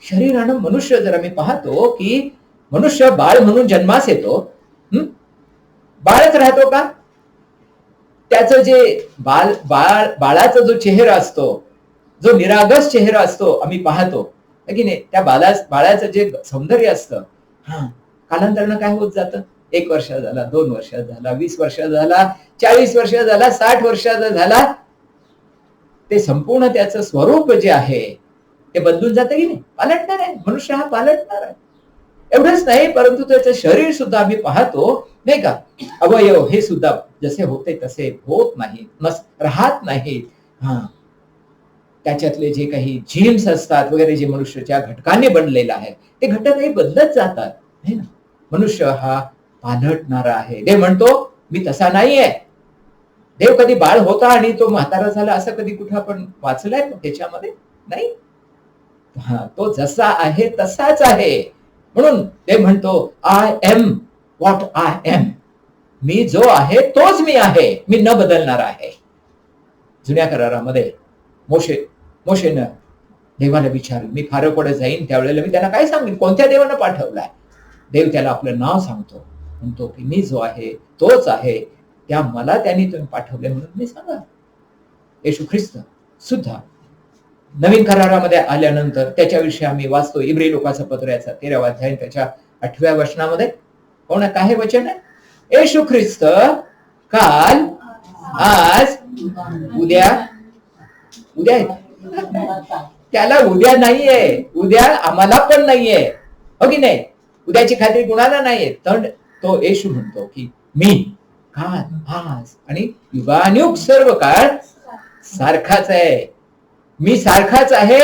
शरीरानं मनुष्य जर आम्ही पाहतो की मनुष्य बाळ म्हणून जन्मास येतो, बाळच राहतो का. त्याचं जे बाळाचा जो चेहरा असतो, जो निरागस चेहरा असतो आम्ही पाहतो की नाही, त्या बाळाचं जे सौंदर्य असतं, कालांतरानं काय होत जातं. 1 वर्ष झाला, 2 वर्ष झाला, 20 वर्ष झाला, 40 वर्ष झाला, 60 वर्षाचा झाला, ते संपूर्ण त्याचं स्वरूप जे आहे ते बदलून जातं की नाही. पालटणार आहे मनुष्य, हा पालटणार आहे. एवढंच नाही, परंतु त्याचं शरीर सुद्धा आम्ही पाहतो नाही का, अवयव हे सुद्धा जसे होते तसे होत नाही, राहत नाहीत. त्याच्यातले जे काही जीन्स असतात वगैरे, जे मनुष्याच्या घटकाने बनलेला आहे, ते घटकही बदलत जातात नाही ना. मनुष्य हा पालटणारा आहे. देव म्हणतो मी तसा नाहीये. देव कधी बाळ होता आणि तो म्हातारा झाला असं कधी कुठं आपण वाचलंय त्याच्यामध्ये नाही. तो जसा आहे तसाच आहे. म्हणून ते म्हणतो I am what I am. मी जो आहे तोच मी आहे, मी न बदलणार आहे. जुन्या करारामध्ये मोशेनं देवाला विचारलं, मी फारोकडे जाईन त्यावेळेला मी त्यांना काय सांगेन, कोणत्या देवानं पाठवलाय. देव त्याला आपलं नाव सांगतो, म्हणतो की मी जो आहे तोच आहे, त्या मला त्यांनी तुम्ही पाठवले म्हणून मी सांगा. येशू ख्रिस्त सुद्धा नवीन करारामध्ये आल्यानंतर त्याच्याविषयी आम्ही वाचतो. इब्री लोकांचं पत्र याचा 13वा अध्याय त्याच्या 8व्या वचनामध्ये कोण काय वचन आहे. येशू ख्रिस्त काल, आज, उद्या आहे. त्याला उद्या नाहीये, उद्या आम्हाला पण नाहीये, हो की नाही. उद्याची खात्री कुणाला नाहीये. तर तो येशू म्हणतो की मी काल, आज आणि युगानुयुग सर्व काळ सारखाच आहे. मी सारखाच आहे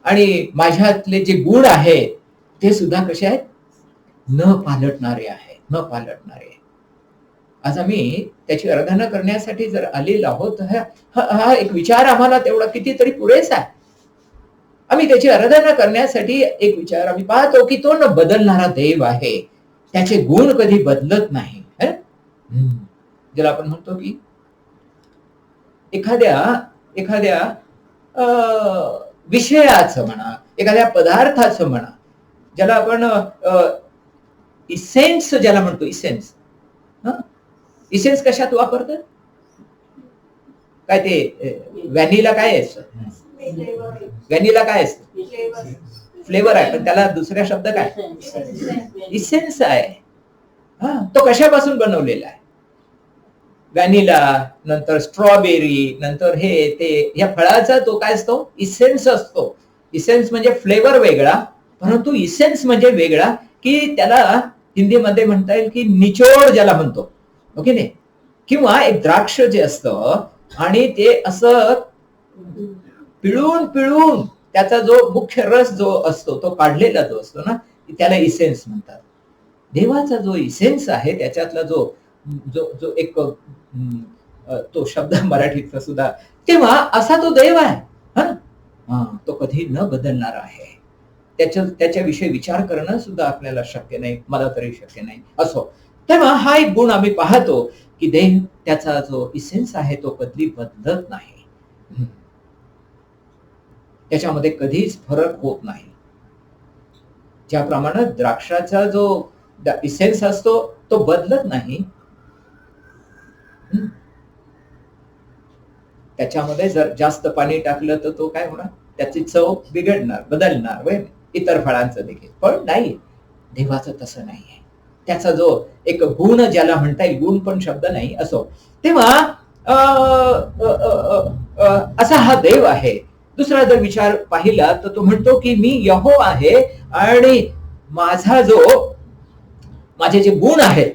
आणि माझ्यातले जे गुण आहेत ते सुद्धा कसे आहेत, न पालटणारे आहे, न पालटणारे. आज आम्ही त्याची आराधना करण्यासाठी जर आलेलो आहोत, हा एक विचार आम्हाला तेवढा कितीतरी पुरेसा आहे. आम्ही त्याची आराधना करण्यासाठी एक विचार आम्ही पाहतो की तो न बदलणारा देव आहे, त्याचे गुण कधी बदलत नाही. ज्याला आपण म्हणतो की एखाद्या विषयाचं म्हणा, एखाद्या पदार्थाचं म्हणा, ज्याला आपण इसेन्स ज्याला म्हणतो, इसेन्स. इसेन्स कशात वापरतात, काय ते व्हॅनिला काय असतं, व्हॅनिला काय असतं, फ्लेवर आहे, पण त्याला दुसरा शब्द काय, इसेन्स आहे. तो कशापासून बनवलेला आहे. व्हॅनिला, नंतर स्ट्रॉबेरी, नंतर हे ते, या फळाचा तो काय असतो, इसेन्स असतो. इसेन्स म्हणजे फ्लेवर वेगळा, परंतु इसेन्स म्हणजे वेगळा, की त्याला हिंदीमध्ये म्हणता येईल की निचोड ज्याला म्हणतो, ओके नाही. किंवा एक द्राक्ष जे असतं आणि ते असं पिळून त्याचा जो मुख्य रस जो असतो तो काढलेला जो असतो ना, त्याला इसेन्स म्हणतात. देवाचा जो इसेन्स आहे त्याच्यातला जो जो जो एक तो शब्द मराठीचा सुद्धा, तेव्हा असा तो देव आहे. तो कधी न बदलणार आहे. त्याच्याविषयी विचार करणं सुद्धा आपल्याला शक्य नाही, मला तरी शक्य नाही. असो, तेव्हा हा एक गुण आम्ही पाहतो की देव त्याचा जो इसेन्स आहे तो कधी बदलत नाही. त्याच्यामध्ये कधीच फरक होत नाही. ज्याप्रमाणे द्राक्षाचा जो इसेन्स असतो तो बदलत नाही, त्याच्यामध्ये जर जास्त पाणी टाकलं तर तो काय होणार, त्याची चव बिघडणार, बदलणार, इतर फळांचं देखील. पण नाही, देवाचं तसं नाहीये. त्याचा जो एक गुण ज्याला म्हणता येईल, गुण पण शब्द नाही, असो. तेव्हा असा हा देव आहे. दुसरा जर विचार पाहिला तर तो म्हणतो की मी यहोवा आहे आणि माझे जे गुण आहेत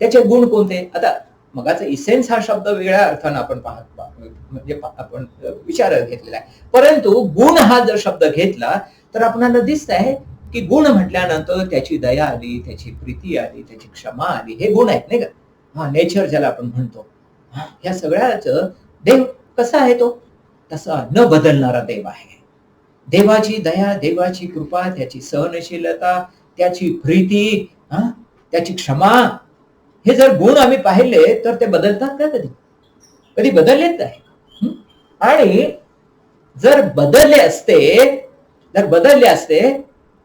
त्याचे गुण कोणते. आता मगाचा इसेन्स हा शब्द वेगळ्या अर्थानं आपण म्हणजे आपण विचारात घेतलेला आहे, परंतु गुण हा जर शब्द घेतला तर आपल्याला दिसत आहे की गुण म्हटल्यानंतर त्याची दया आली, त्याची प्रीती आली, त्याची क्षमा आली, हे गुण आहेत नाही का. नेचर ज्याला आपण म्हणतो, ह्या सगळ्याच देव कसा आहे, तो तसा न बदलणारा देव आहे. देवाची दया, देवाची कृपा, त्याची सहनशीलता, त्याची प्रीती, त्याची क्षमा, हे जर गुण आम्ही पाहिले तर ते बदलतात का? कधी कधी बदललेच नाही. आणि जर बदलले असते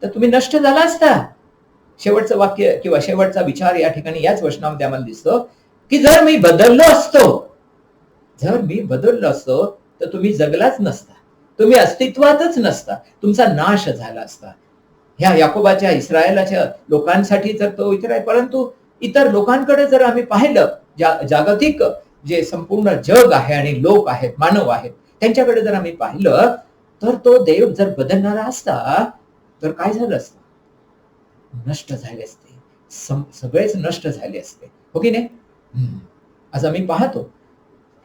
तर तुम्ही नष्ट झाला असता. शेवटचं वाक्य किंवा शेवटचा विचार या ठिकाणी याच वचनामध्ये आम्हाला दिसतो की जर मी बदललो असतो तर तुम्ही जगलाच नसता, तुम्ही अस्तित्वातच नसता, तुमचा नाश झाला असता. ह्या याकोबाच्या इस्रायलाच्या लोकांसाठी जर तो विचार आहे. परंतु इतर लोकांकडे जर आम्ही पाहिलं, जागतिक जे संपूर्ण जग आहे आणि लोक आहेत, मानव आहेत, त्यांच्याकडे जर आम्ही पाहिलं तर तो देव जर बदलणारा असता तर काय झालं असतं? नष्ट झाले असते, सगळेच नष्ट झाले असते, हो की नाही? आज आम्ही पाहतो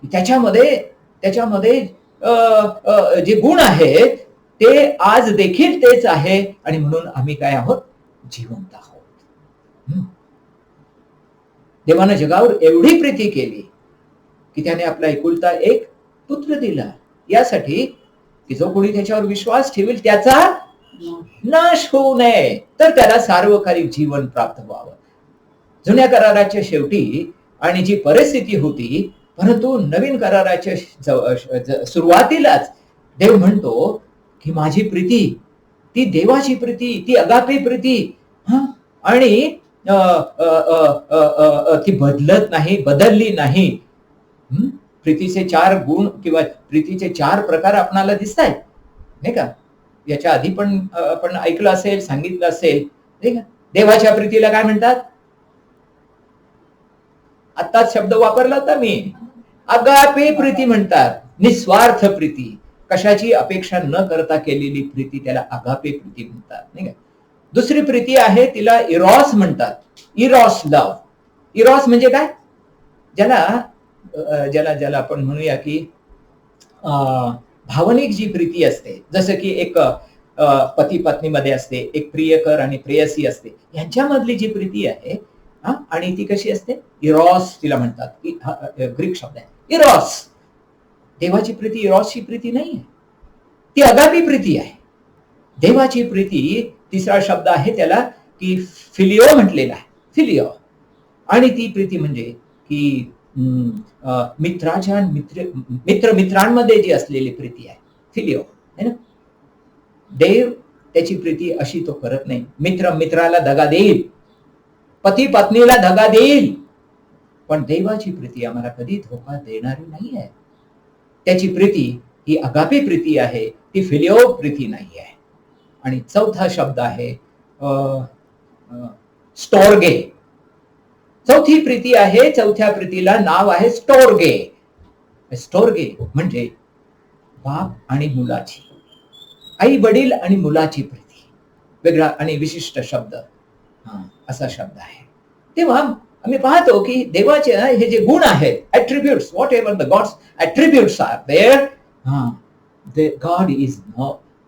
की त्याच्यामध्ये जे गुण आहेत ते आज देखील तेच आहे आणि म्हणून आम्ही काय आहोत? जिवंत आहोत. देवानं जगावर एवढी प्रीती केली की त्याने आपला एकुलता एक पुत्र दिला, यासाठी की जो कोणी त्याच्यावर विश्वास ठेवेल त्याचा नाश होऊ नये, तर त्याला सार्वकालिक जीवन प्राप्त व्हावं. जुन्या कराराच्या शेवटी आणि जी परिस्थिती होती, परंतु नवीन कराराच्या सुरुवातीलाच देव म्हणतो की माझी प्रीती, ती देवाची प्रीती, ती अगापे प्रीती, आणि ती बदलली नाही. प्रीतीचे 4 गुण किंवा प्रीतीचे 4 प्रकार आपणाला दिसत आहेत, नाही का? याच्या आधी पण आपण ऐकलं असेल, सांगितलं असेल, नाही का? देवाच्या प्रीतीला काय म्हणतात? आत्ताच शब्द वापरला होता मी, अगापे प्रीती म्हणतात. निस्वार्थ प्रीती, कशाची अपेक्षा न करता केलेली प्रीती, त्याला अगापे प्रीती म्हणतात, नाही का? दुसरी प्रीती आहे तिला इरॉस म्हणतात. Eros love. इरॉस म्हणजे काय? ज्याला आपण म्हणूया की भावनिक जी प्रीती असते, जसं की एक पती पत्नीमध्ये असते, एक प्रियकर आणि प्रेयसी असते, यांच्यामधली जी प्रीती आहे, आणि ती कशी असते? इरॉस तिला म्हणतात. ग्रीक शब्द आहे इरॉस. देवाची प्रीती इरॉसची प्रीती नाही आहे, ती अगापी प्रीती आहे. देवाची प्रीती, तिसरा शब्द आहे त्याला की फिलिओ म्हटलेला आहे, फिलिओ. आणि ती प्रीती म्हणजे की मित्रांमध्ये जी असलेली प्रीती आहे, फिलिओ, है ना? देव त्याची प्रीती अशी तो करत नाही. मित्राला दगा देईल, पती पत्नीला दगा देईल, पण देवाची प्रीती आम्हाला कधी धोका देणारी नाही आहे. त्याची प्रीती ही अगापे प्रीती आहे, ती फिलिओ प्रीती नाही आहे. आणि चौथा शब्द आहे स्टोर्गे. चौथी प्रीती आहे, चौथ्या प्रीतीला नाव आहे स्टोर्गे. स्टोर्गे म्हणजे बाप आणि मुलाची, आई वडील आणि मुलाची प्रीती. वेगळा आणि विशिष्ट शब्द, असा शब्द आहे. तेव्हा आम्ही पाहतो की देवाचे हे जे गुण आहेत, attributes, whatever the God's attributes are there, God is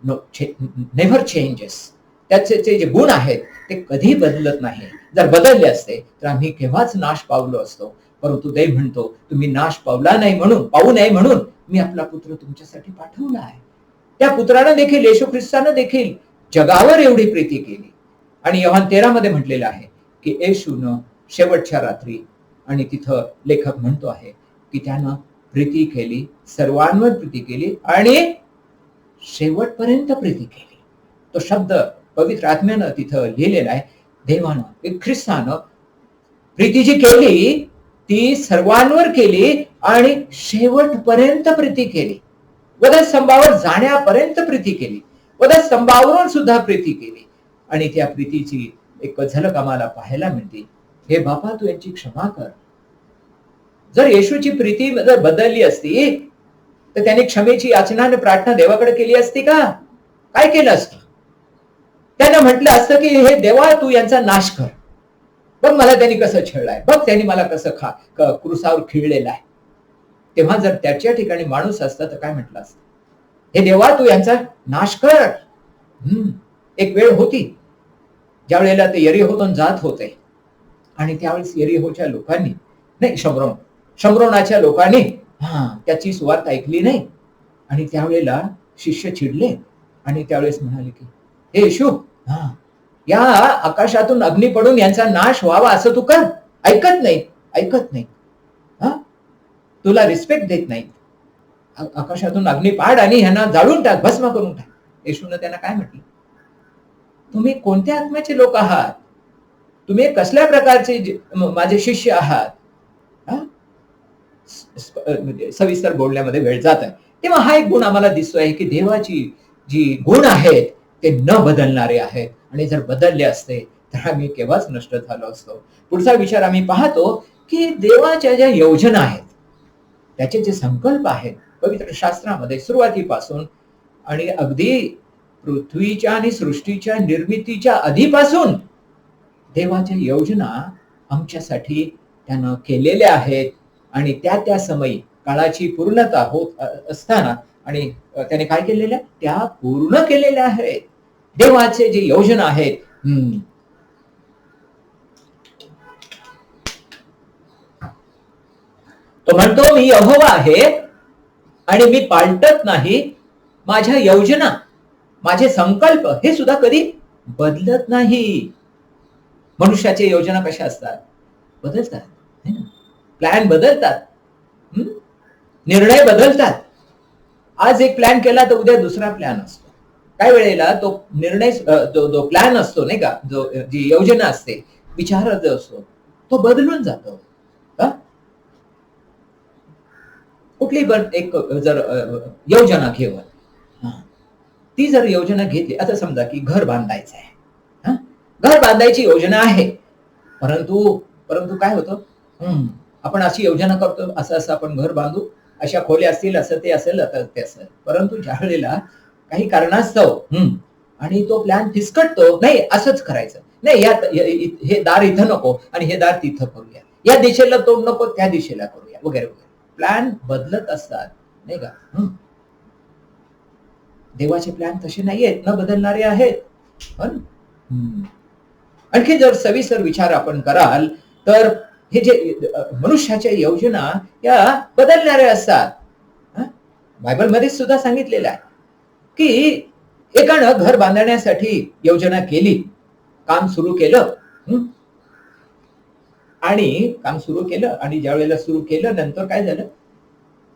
never changes. त्याचे जे गुण आहेत ते कधी बदलत नाही. जर बदलले असते तर आम्ही केव्हाच नाश पावलो असतो. परंतु देव म्हणतो तुम्ही नाश पावू नये म्हणून मी आपला पुत्र तुमच्यासाठी पाठवला आहे. त्या पुत्रानं देखील, येशू ख्रिस्तानं देखील जगावर एवढी प्रीती केली. आणि योहान 13 मध्ये म्हटलेलं आहे की येशूनं शेवटच्या रात्री, आणि तिथं लेखक म्हणतो आहे की त्यानं प्रीती केली, सर्वांवर प्रीती केली आणि शेवटपर्यंत प्रीती केली. तो शब्द पवित्र आत्म्यानं तिथं लिहिलेला आहे. देवानं, ख्रिस्तानं प्रीती जी केली ती सर्वांवर केली आणि शेवटपर्यंत प्रीती केली. वधस्तंभावर जाण्यापर्यंत प्रीती केली, वधस्तंभावरून सुद्धा प्रीती केली. आणि त्या प्रीतीची एक झलक आम्हाला पाहायला मिळते. हे बापा, तू यांची क्षमा कर. जर येशूची प्रीती जर बदलली असती तर त्याने क्षमेची याचना आणि प्रार्थना देवाकडे केली असती का? काय केलं असतं? त्यानं म्हटलं असतं की हे देवा, तू यांचा नाश कर. बघ मला त्यांनी कसं छळलंय, बघ त्यांनी मला कसं क्रुसावर खिळलेलं आहे. तेव्हा जर त्याच्या ठिकाणी माणूस असता तर काय म्हटलं असतं? हे देवा, तू यांचा नाश कर. एक वेळ होती ज्या वेळेला ते यरीहोतून जात होते आणि त्यावेळेस यरीहोच्या लोकांनी, नाही, शम्रोनाच्या लोकांनी त्याची सुवार्थ ऐकली नाही. आणि त्यावेळेला शिष्य चिडले आणि त्यावेळेस म्हणाले की हे येशू, या आकाशातून अग्नी पडून यांचा नाश व्हावा असं तू कर. ऐकत नाही, ऐकत नाही. हा, तुला रिस्पेक्ट देत नाही. आकाशातून अग्नी पाड आणि ह्यांना जाळून टाक, भस्म करून टाक. येशूनं त्यांना काय म्हटलं? तुम्ही कोणत्या आत्म्याचे लोक आहात? तुम्ही कसल्या प्रकारचे माझे शिष्य आहात? सविस्तर बोलण्यामध्ये वेळ जात आहे. तेव्हा हा एक गुण आम्हाला दिसतोय की देवाची जी गुण आहेत ते न बदलणारे आहेत, आणि जर बदलले असते तर आम्ही केव्हाच नष्ट झालो असतो. पुढचा विचार आम्ही पाहतो की देवाच्या ज्या योजना आहेत, त्याचे जे संकल्प आहेत पवित्र शास्त्रामध्ये सुरुवातीपासून आणि अगदी पृथ्वीच्या आणि सृष्टीच्या निर्मितीच्या आधीपासून देवाच्या योजना आमच्यासाठी त्यानं केलेल्या आहेत, आणि त्या समयी काळाची पूर्णता होत असताना आणि त्याने काय केलेल्या त्या पूर्ण केलेल्या आहेत. देवाचे जे योजना आहेत, तो म्हणतो मी यहोवा आहे आणि मी पालटत नाही. माझ्या योजना, माझे संकल्प हे सुद्धा कधी बदलत नाही. मनुष्याच्या योजना कशा असतात? बदलतात, प्लॅन बदलतात, निर्णय बदलतात. आज एक प्लॅन केला तर उद्या दुसरा प्लॅन असतो. काही वेळेला तो निर्णय जो प्लॅन असतो नाही का, जी योजना असते, विचार जो असतो तो बदलून जातो. कुठली एक जर योजना घेऊन ती जर योजना घेतली, आता समजा की घर बांधायचं आहे, घर बांधायची योजना आहे, परंतु काय होतं, आपण अशी योजना करतो, असं असं आपण घर बांधू, अशा खोल्या असतील, असं ते असेल, ते असेल. परंतु ज्या वेळेला काही कारणास्तव आणि तो प्लॅन फिसकटतो, नाही असंच करायचं, नाही हे दार इथं नको आणि हे दार तिथं करूया, या दिशेला तोड नको त्या दिशेला करूया, वगैरे वगैरे. प्लॅन बदलत असतात नाही का. देवाचे प्लॅन तसे नाही आहेत, न बदलणारे आहेत. आणखी जर सविस्तर विचार आपण कराल तर हे जे मनुष्याच्या योजना या बदलणाऱ्या असतात. बायबलमध्ये सुद्धा सांगितलेलं आहे की एकानं घर बांधण्यासाठी योजना केली, काम सुरू केलं, आणि काम सुरू केलं, आणि ज्या वेळेला सुरू केलं नंतर काय झालं,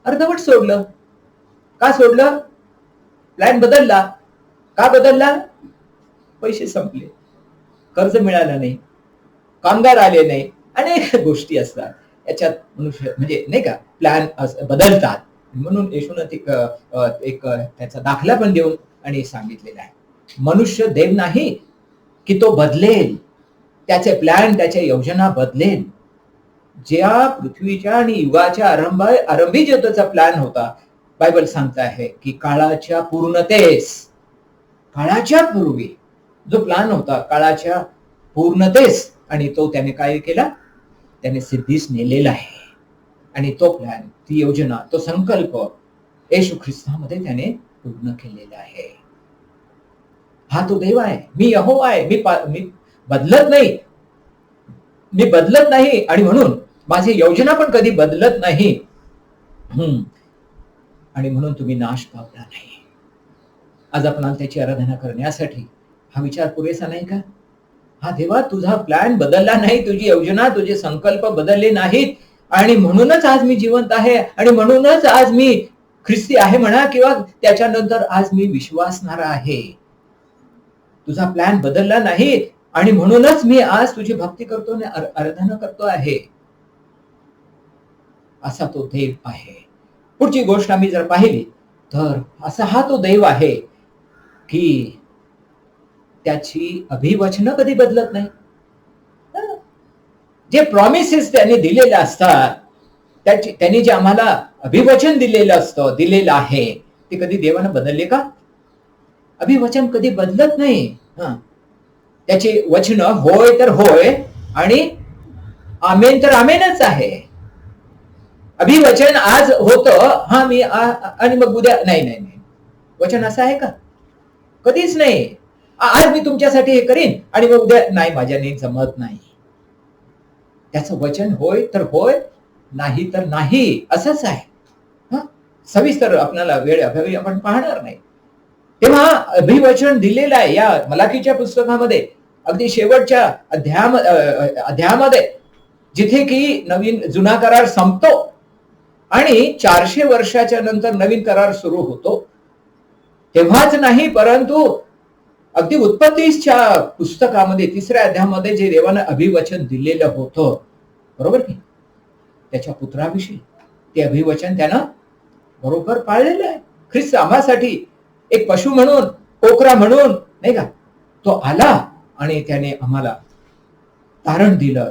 अर्धवट सोडलं. का सोडलं? प्लॅन बदलला. का बदलला? पैसे संपले, कर्ज मिळालं नाही, कामगार आले नाही, अनेक गोष्टी असतात याच्यात. मनुष्य म्हणजे नाही का प्लॅन बदलतात. म्हणून येशूनं एक त्याचा दाखला पण देऊन आणि सांगितलेला आहे, मनुष्य देव नाही की तो बदलेल, त्याचे प्लॅन, त्याच्या योजना बदलेल. ज्या पृथ्वीच्या आणि युगाच्या आरंभी जो त्याचा प्लॅन होता, बायबल सांगत आहे की काळाच्या पूर्णतेस, काळाच्या पूर्वी जो प्लॅन होता काळाच्या पूर्णतेस, आणि तो त्याने काय केला, त्याने सिद्धीस नेलेला आहे. आणि तो प्लॅन, ती योजना, तो संकल्प येशू ख्रिस्तामध्ये त्याने पूर्ण केलेला आहे. हा तो देव आहे. मी यहोवा आहे, मी बदलत नाही, मी बदलत नाही, आणि म्हणून माझी योजना पण कधी बदलत नाही. आणि म्हणून तुम्ही नाश पावला नाही. आज आपण त्याची आराधना करण्यासाठी हा विचार पुरेसा नाही का? हा देवा, तुझा प्लॅन बदलला नाही, तुझी योजना, तुझे संकल्प बदलले नाहीत, आणि म्हणूनच आज मी जिवंत आहे, आणि म्हणूनच आज मी ख्रिस्ती आहे म्हणा, किंवा त्याच्यानंतर आज मी विश्वासणारा आहे. तुझा प्लॅन बदलला नाही, आणि म्हणूनच मी आज तुझी भक्ती करतो आणि आराधना करतो आहे. असा तो देव आहे. पुढची गोष्ट आम्ही जर पाहिली तर असा हा तो देव आहे की त्याची अभिवचन कधी बदलत नाही. जे प्रॉमिसेस त्यांनी दिलेले असतात, त्यांनी जे आम्हाला अभिवचन दिलेलं आहे, ते कधी देवानं बदलले का? अभिवचन कधी बदलत नाही. त्याची वचन होय तर होय आणि आमेन तर आमेनच आहे. अभिवचन आज होतं, हा मी आणि मग उद्या नाही नाही नाही. वचन असं आहे का? कधीच नाही. आज मी तुमच्यासाठी हे करीन आणि मग उद्या नाही, माझ्याने जमत नाही. त्याचं वचन होय तर होय, नाही तर नाही, असंच आहे. सविस्तर आपल्याला वेळ अभावी आपण पाहणार नाही. तेव्हा अभिवचन दिलेलं आहे या मलाकीच्या पुस्तकामध्ये. अगदी शेवटच्या अध्यायामध्ये जिथे की नवीन जुना करार संपतो आणि 400 वर्षाच्या नंतर नवीन करार सुरू होतो, तेव्हाच नाही परंतु अगदी उत्पत्तीच्या पुस्तकामध्ये 3ऱ्या अध्यायामध्ये जे देवानं अभिवचन दिलेलं होतं, बरोबर की त्याच्या पुत्राविषयी ते अभिवचन त्यानं बरोबर पाळलेलं आहे. ख्रिस्त आम्हासाठी एक पशु म्हणून, कोकरा म्हणून, नाही का, तो आला आणि त्याने आम्हाला तारण दिलं,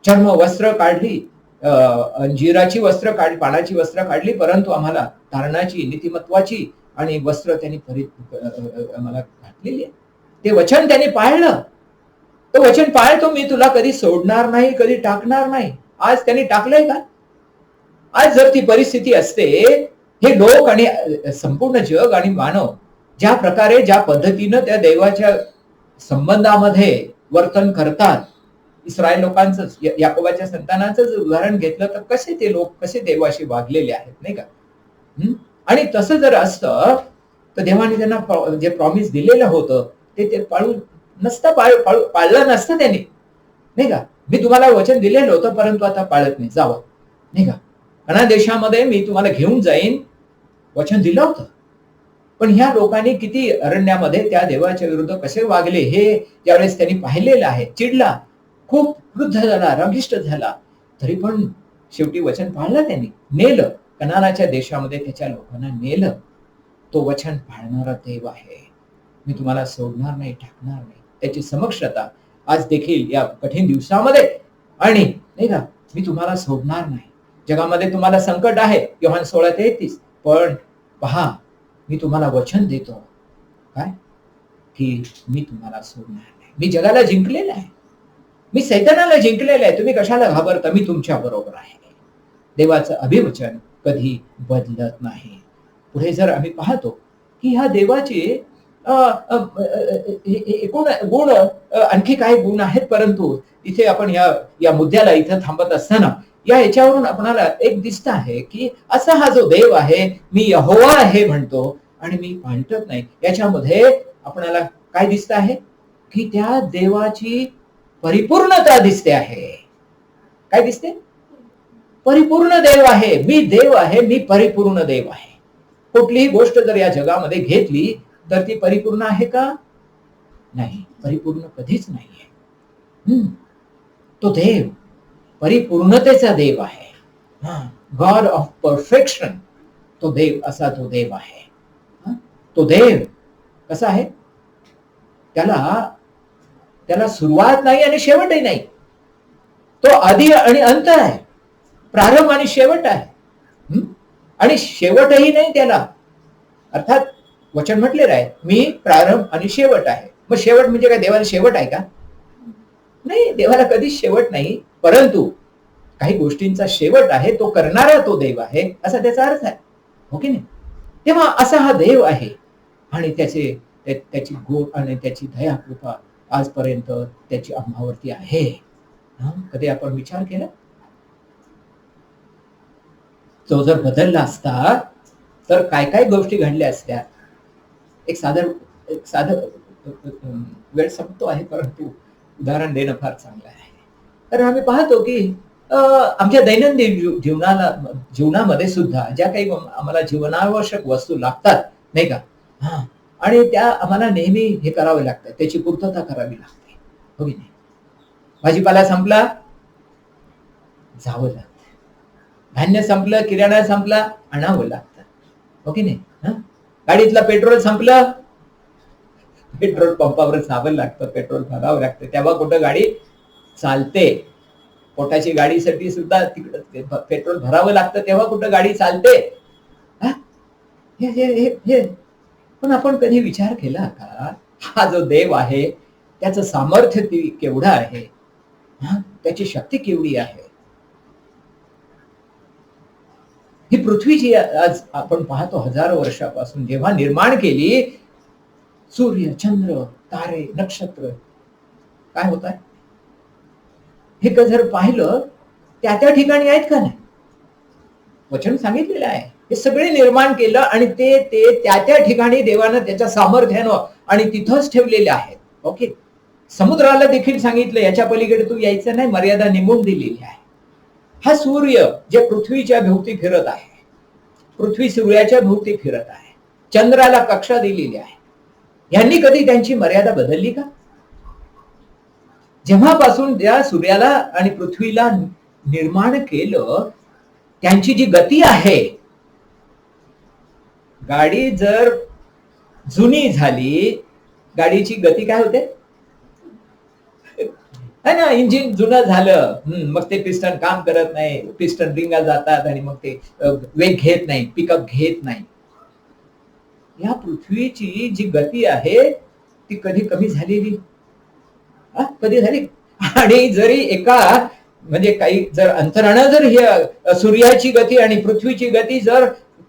चर्म वस्त्र काढली, अंजिराची वस्त्र काढली, पानाची वस्त्र काढली, परंतु आम्हाला तारणाची, नीतिमत्वाची आणि वस्त्र त्यांनी आम्हाला घातलेली आहे. ते वचन त्यांनी पाळलं. तो वचन पाळतो, मी तुला कधी सोडणार नाही, कधी टाकणार नाही. आज त्यांनी टाकलंय का? आज जर ती परिस्थिती असते, हे लोक आणि संपूर्ण जग आणि मानव ज्या प्रकारे, ज्या पद्धतीनं त्या देवाच्या संबंधामध्ये वर्तन करतात, इस्रायल लोकांचं, याकोबाच्या संतानाचं जर उदाहरण घेतलं तर कसे ते लोक कसे देवाशी वागलेले आहेत, नाही का? आणि तसं जर असतं तर देवाने त्यांना जे प्रॉमिस दिलेलं होतं ते पाळून नसतं, पाळलं नसतं त्यांनी, नाही का? मी तुम्हाला वचन दिलेलं होतं परंतु आता पाळत नाही, जावं, नाही का? कनान देशामध्ये मी तुम्हाला घेऊन जाईन वचन दिलं होतं, पण ह्या लोकांनी किती अरण्यामध्ये त्या देवाच्या विरुद्ध कसे वागले हे ज्यावेळेस त्यांनी पाहिलेलं आहे, चिडला, खूप क्रुद्ध झाला, रंगिष्ट झाला, तरी पण शेवटी वचन पाळलं त्यांनी, नेलं कनानाच्या देशामध्ये, त्याच्या लोकांना नेलं. तो वचन पाळणारा देव आहे. मी तुम्हाला सोडणार नाही, टाकणार नाही. त्याची समक्षता आज देखील या कठीण दिवसामध्ये, आणि नाही का, मी तुम्हाला सोडणार नाही. जगामध्ये तुम्हाला संकट आहे, योहान 16:33, पण पहा मी तुम्हाला वचन देतो, काय, की मी तुम्हाला सोडणार नाही. मी जगाला जिंकलेलं आहे, मी सैतानाला जिंकलेलं आहे, तुम्ही कशाला घाबरता, मी तुमच्या बरोबर आहे. देवाचं अभिवचन कधी बदलत नाही. पुढे जर आम्ही पाहतो की ह्या देवाचे एकूण गुण, आणखी काही गुण आहेत, परंतु इथे आपण या मुद्द्याला इथं थांबत असताना या याच्यावरून आपल्याला एक दिसत आहे की असा हा जो देव आहे, मी यहोवा आहे म्हणतो आणि मी भांडत नाही, याच्यामध्ये आपल्याला काय दिसत आहे की त्या देवाची परिपूर्णता दिसते आहे. काय दिसते? परिपूर्ण देव आहे. मी देव आहे, मी परिपूर्ण देव आहे. कुठलीही गोष्ट जर या जगामध्ये घेतली तर ती परिपूर्ण आहे का? नाही, परिपूर्ण कधीच नाहीये. तो देव परिपूर्णतेचा देव आहे. गॉड ऑफ परफेक्शन, तो देव, असा तो देव आहे. तो देव कसा आहे? त्याला सुरुवात नाही आणि शेवटही नाही. तो आधी आणि अंत आहे, प्रारंभ आणि शेवट आहे, आणि शेवटही नाही त्याला. अर्थात वचन म्हटलेलं आहे, मी प्रारंभ आणि शेवट आहे. मग शेवट म्हणजे काय, देवाला शेवट आहे का? नाही, देवाला कधीच शेवट नाही, परंतु काही गोष्टींचा शेवट आहे, तो करणारा तो देव आहे, असा त्याचा अर्थ आहे, हो की नाही? तेव्हा असा हा देव आहे आणि त्याची गुण आणि त्याची दया कृपा आजपर्यंत त्याची आम्हावरती आहे. कधी आपण विचार केला? तो जर बदलला असता तर काय काय गोष्टी घडल्या असत्या? एक साधं वेळ संपतो आहे, परंतु उदाहरण देणं फार चांगलं आहे. तर आम्ही पाहतो की आमच्या दैनंदिन जीवनामध्ये सुद्धा ज्या काही आम्हाला जीवनावश्यक वस्तू लागतात, नाही का, आणि त्या आम्हाला नेहमी हे करावं लागतं, त्याची पूर्तता करावी लागते, हो की नाही? भाजीपाला संपला, जावं लागतं. धान्य संपलं, किराणा संपला, आणावं लागतं, हो की नाही? गाडीतलं पेट्रोल संपलं, पेट्रोल पंपावर जावं लागतं, पेट्रोल भरावं लागतं, तेव्हा कुठं गाडी चालते. पोटाची गाडीसाठी सुद्धा तिकडे पेट्रोल भरावं लागतं, तेव्हा कुठं गाडी चालते. पण आपण कधी विचार केला का, हा जो देव आहे त्याचं सामर्थ्य केवढं आहे, त्याची शक्ती केवढी आहे? ही पृथ्वी जी आज आपण पाहतो हजारो वर्षापासून जेव्हा निर्माण केली, सूर्य, चंद्र, तारे, नक्षत्र काय होत आहे हे जर पाहिलं, त्या ठिकाणी आहेत का नाही? वचन सांगितलेलं आहे, हे सगळे निर्माण केलं आणि ते त्या ठिकाणी देवानं त्याच्या सामर्थ्यानं आणि तिथंच ठेवलेले आहेत, ओके. समुद्राला देखील सांगितलं याच्या पलीकडे तू यायचं नाही, मर्यादा नेमून दिलेली आहे. हा सूर्य जे पृथ्वीच्या भोवती फिरत आहे, पृथ्वी सूर्याच्या भोवती फिरत आहे, चंद्राला कक्षा दिलेली आहे, यांनी कधी त्यांची मर्यादा बदलली का? जेव्हापासून त्या सूर्याला आणि पृथ्वीला निर्माण केलं, त्यांची जी गती आहे, गाडी जर जुनी झाली, गाडीची गती काय होते है ना, इंजिन जुनं झालं, मग ते पिस्टन काम करत नाही, पिस्टन रिंगा जातात आणि मग ते वेग घेत नाही, पिकअप घेत नाही. या पृथ्वीची जी गती आहे ती कधी कमी झालेली कधी झाली? आणि जरी एका म्हणजे काही जर अंतरानं जर ही सूर्याची गती आणि पृथ्वीची गती जर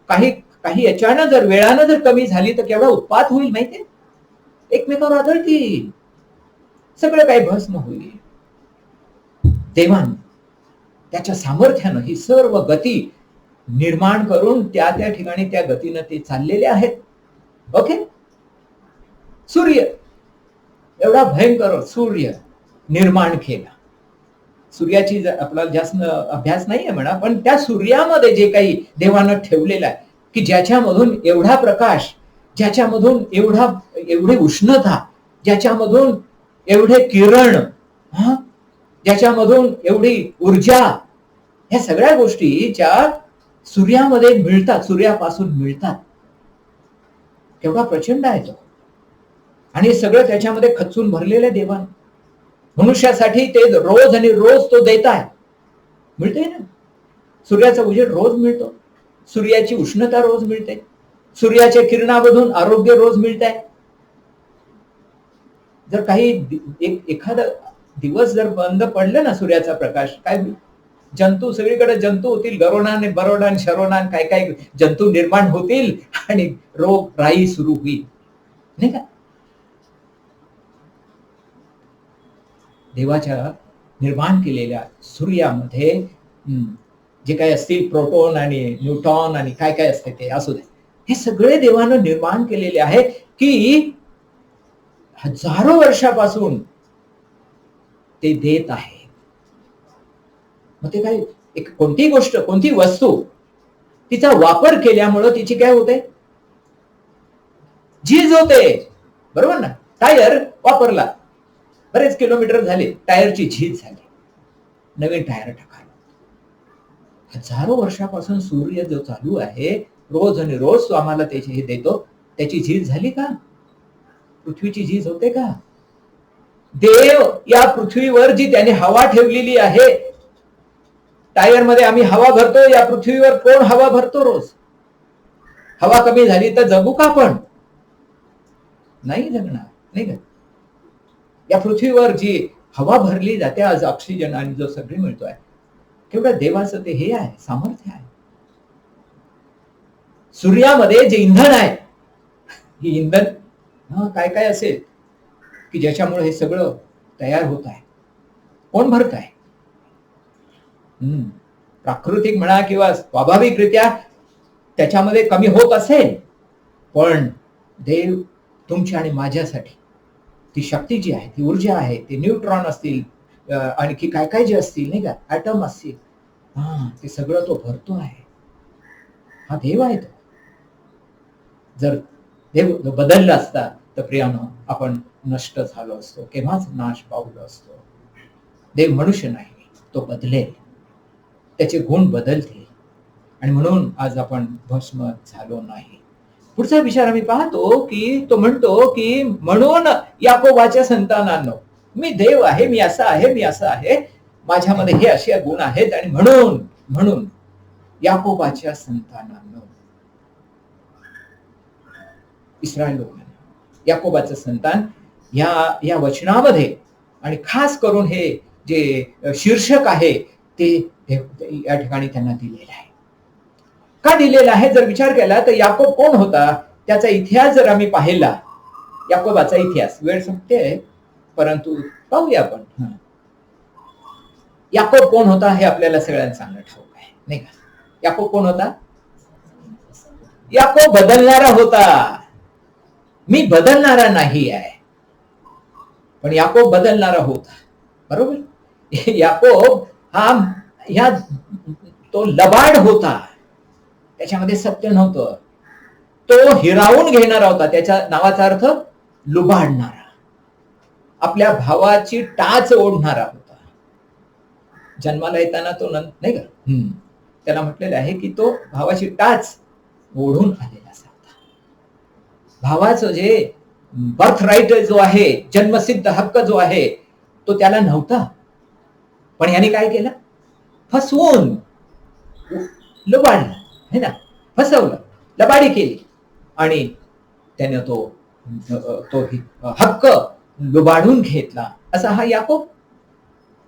काही काही याच्यानं जर वेळानं जर कमी झाली तर केवढा उत्पात होईल माहितीये, एकमेकावर आदळतील, सगळं काही भस्म होईल. देवान त्याच्या सामर्थ्यानं ही सर्व गती निर्माण करून त्या त्या ठिकाणी त्या गतीनं ते चाललेले आहेत. ओके, सूर्य एवढा भयंकर सूर्य निर्माण केला. सूर्याची आपला जास्त अभ्यास नाहीये म्हणा, पण त्या सूर्यामध्ये जे काही देवानं ठेवलेलं आहे की ज्याच्यामधून एवढा प्रकाश, ज्याच्यामधून एवढी उष्णता, ज्याच्यामधून एवढे किरण, ज्याच्यामधून एवढी ऊर्जा, ह्या सगळ्या गोष्टी ज्या सूर्यामध्ये मिळतात, सूर्यापासून मिळतात, केवढा प्रचंड आहे तो. आणि सगळं त्याच्यामध्ये खचून भरलेलं देवान मनुष्यासाठी ते रोज आणि रोज तो देत आहे. मिळते ना, सूर्याचा उजेड रोज मिळतो, सूर्याची उष्णता रोज मिळते, सूर्याच्या किरणामधून आरोग्य रोज मिळत आहे. जर काही एखादा दिवस जर बंद पडलं ना सूर्याचा प्रकाश, काय जंतू सगळीकडे जंतू होतील, गरोणाने बरोडान शरोणान काय काय जंतू निर्माण होतील आणि रोग राई सुरू होईल, नाही का? देवाच्या निर्माण केलेल्या सूर्यामध्ये जे काही असतील प्रोटॉन आणि न्यूट्रॉन आणि काय काय असते ते असू दे, हे सगळे देवानं निर्माण केलेले आहे की हजारो वर्षापासून ते देत आहे. मग ते काय, एक कोणती गोष्ट, कोणती वस्तू तिचा वापर केल्यामुळं तिची काय होते, झीज होते, बरोबर ना? टायर वापरला, बरेच किलोमीटर झाले, टायरची झीज झाली, नवीन टायर टाकायला. हजारो वर्षापासून सूर्य जो चालू आहे, रोज आणि रोज तो आम्हाला त्याची हे देतो, त्याची झीज झाली का? पृथ्वीची झीज होते का? देव या पृथ्वीवर जी त्याने हवा ठेवलेली आहे, टायर मध्ये आम्ही हवा भरतो, या पृथ्वीवर कोण हवा भरतो रोज? हवा कमी झाली तर जगू का आपण? नाही जगणार, नाही का? या पृथ्वीवर जी हवा भरली जाते आज, ऑक्सिजन आणि जो सगळी मिळतोय, केवढं देवाचं ते हे आहे, सामर्थ्य आहे. सूर्यामध्ये जे इंधन आहे, ही इंधन काय काय असेल की ज्याच्यामुळे हे सगळं तयार होत आहे, कोण भरत आहे? प्राकृतिक म्हणा किंवा स्वाभाविकरित्या त्याच्यामध्ये कमी होत असेल, पण देव तुमच्या आणि माझ्यासाठी ती शक्ती जी आहे, ती ऊर्जा आहे, ते न्यूट्रॉन असतील, आणखी काय काय जे असतील, नाही का, ॲटम असतील, ते सगळं तो भरतो आहे. हा देव आहे तो. जर देव बदलला असता तर प्रियानो आपण नष्ट झालो असतो, केव्हाच नाश पावलो असतो. देव मनुष्य नाही, तो बदलेल, त्याचे गुण बदलतील, आणि म्हणून आज आपण भस्म झालो नाही. पुढचा विचार आम्ही पाहतो की तो म्हणतो की म्हणून याकोबाच्या संतानांनो, मी देव आहे, मी असा आहे, मी असं आहे, माझ्यामध्ये हे असे गुण आहेत, आणि म्हणून याकोबाच्या संतानांनो, इस्रायल लोकांना, याकोबाचं संतान या वचनामध्ये, आणि खास करून हे जे शीर्षक आहे ते या ठिकाणी त्यांना दिलेलं आहे. का दिलेला आहे जर विचार केला तर याकोब कोण होता, त्याचा इतिहास जर आम्ही पाहिला, याकोबाचा इतिहास, वेळ संपते परंतु पाहूया आपण. याकोब कोण होता हे आपल्याला सगळ्यांना चांगलं ठाऊक आहे, नाही का? याकोब कोण होता? याकोब बदलणारा होता. मी बदलणारा नाही आहे, पण याकोब बदलणारा होता, बरोबर. याकोब हा ह्या तो लबाड होता, त्याच्यामध्ये सत्य नव्हतं. तो हिरावून घेणारा होता, त्याच्या नावाचा अर्थ लुबाडणारा, आपल्या भावाची टाच ओढणारा होता. जन्माला येताना तो नाही का, त्याला म्हटलेलं आहे की तो भावाची टाच ओढून आलेला असा होता. भावाचं जे बर्थ राईट जो आहे, जन्मसिद्ध हक्क जो आहे, तो त्याला नव्हता. पण याने काय केलं? फसवून लुबाडलं, है ना, फसवलं, लबाडी केली आणि त्याने तो हक्क लुबाडून घेतला. असा हा याकोब.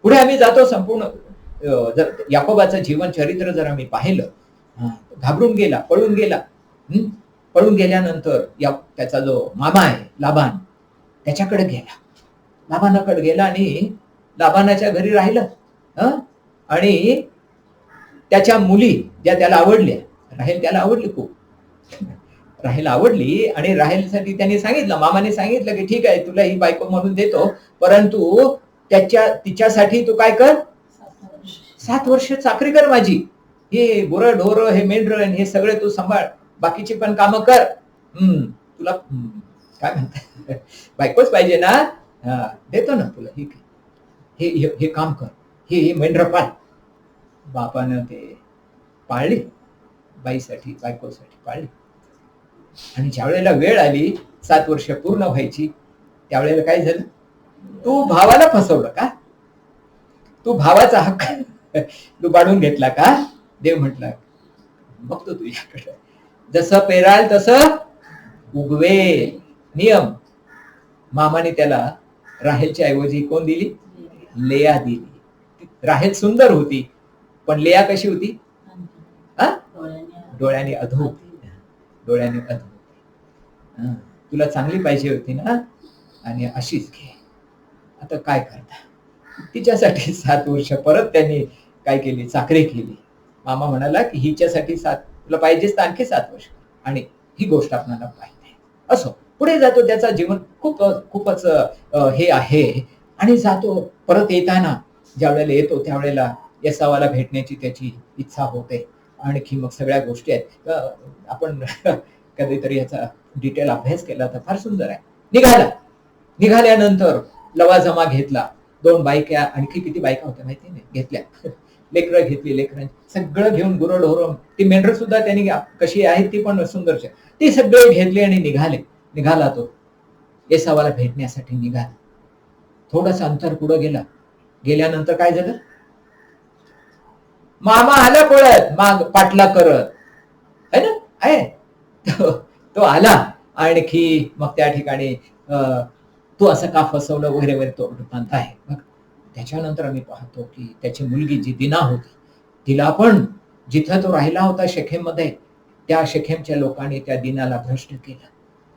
पुढे आम्ही जातो, संपूर्ण जर याकोबाचं जीवन चरित्र जर आम्ही पाहिलं, घाबरून गेला, पळून गेला. पळून गेल्यानंतर त्याचा जो मामा आहे लाबान, त्याच्याकडे गेला, लाबानाकडे गेला आणि लाबानाच्या घरी राहिलं. आणि त्याच्या मुली ज्या त्याला आवडल्या, राहेल त्याला आवडली खूप, राहेल आवडली आणि राहेलसाठी त्याने सांगितलं, मामाने सांगितलं की ठीक आहे, तुला ही बायको म्हणून देतो, परंतु तिच्यासाठी तू काय कर, 7 वर्ष चाकरी कर माझी, हे गुरं ढोर, हे मेंढर, हे सगळे तू सांभाळ, बाकीची पण कामं कर. तुला काय म्हणतात, बायकोच पाहिजे ना, देतो ना तुला, हे काम कर, हे मेंढर पाळ. बापानं ते पाळली, बाईसाठी, बायकोसाठी पाळली. आणि ज्या वेळेला वेळ आली 7 वर्ष पूर्ण व्हायची, त्यावेळेला काय झालं? तू भावाला फसवलं का? तू भावाचा हक्क लुबाडून घेतला का? देव म्हटला, बघतो तुझ्याकडे, जसं पेराल तसं उगवेल. नियम. मामाने त्याला राहेलच्या ऐवजी कोण दिली? लेया दिली. राहेल सुंदर होती, पण लेया कशी होती? डोळ्याने अधू, डोळ्याने अधू. तुला चांगली पाहिजे होती ना, आणि अशीच घे. आता काय करता? तिच्यासाठी 7 वर्ष परत त्यांनी काय केली? चाकरी केली. मामा म्हणाला की हिच्यासाठी तुला पाहिजेच तर आणखी 7 वर्ष, आणि ही गोष्ट आपल्याला पाहिजे. असो, पुढे जातो, त्याचा जीवन खूपच हे आहे. आणि जातो, परत येताना ज्या वेळेला येतो त्यावेळेला येसावाला भेटण्याची त्याची इच्छा होते. आणखी मग सगळ्या गोष्टी आहेत, आपण कधीतरी याचा डिटेल अभ्यास केला तर फार सुंदर आहे. निघाल्यानंतर लवाजमा घेतला, 2 बायका, आणखी किती बायका होत्या माहिती नाही, घेतल्या. लेकरं घेतली, लेकरांची सगळं घेऊन, गुरंढोरं, ती मेंढर सुद्धा त्यांनी कशी आहेत ती पण सुंदरच, ती सगळे घेतली आणि निघाला तो येसावाला भेटण्यासाठी निघाला. थोडंसं अंतर पुढे गेल्यानंतर काय झालं? मामा आला पळत, माग पाठला करत, है ना, आहे तो आला. आणखी मग त्या ठिकाणी तू असं का फसवलं वगैरे वगैरे तो वृत्तांत आहे. मग त्याच्यानंतर आम्ही पाहतो की त्याची मुलगी जी दिना होती, तिला पण जिथं तो राहिला होता शेखेममध्ये, त्या शेखेमच्या लोकांनी त्या दिनाला भ्रष्ट केलं,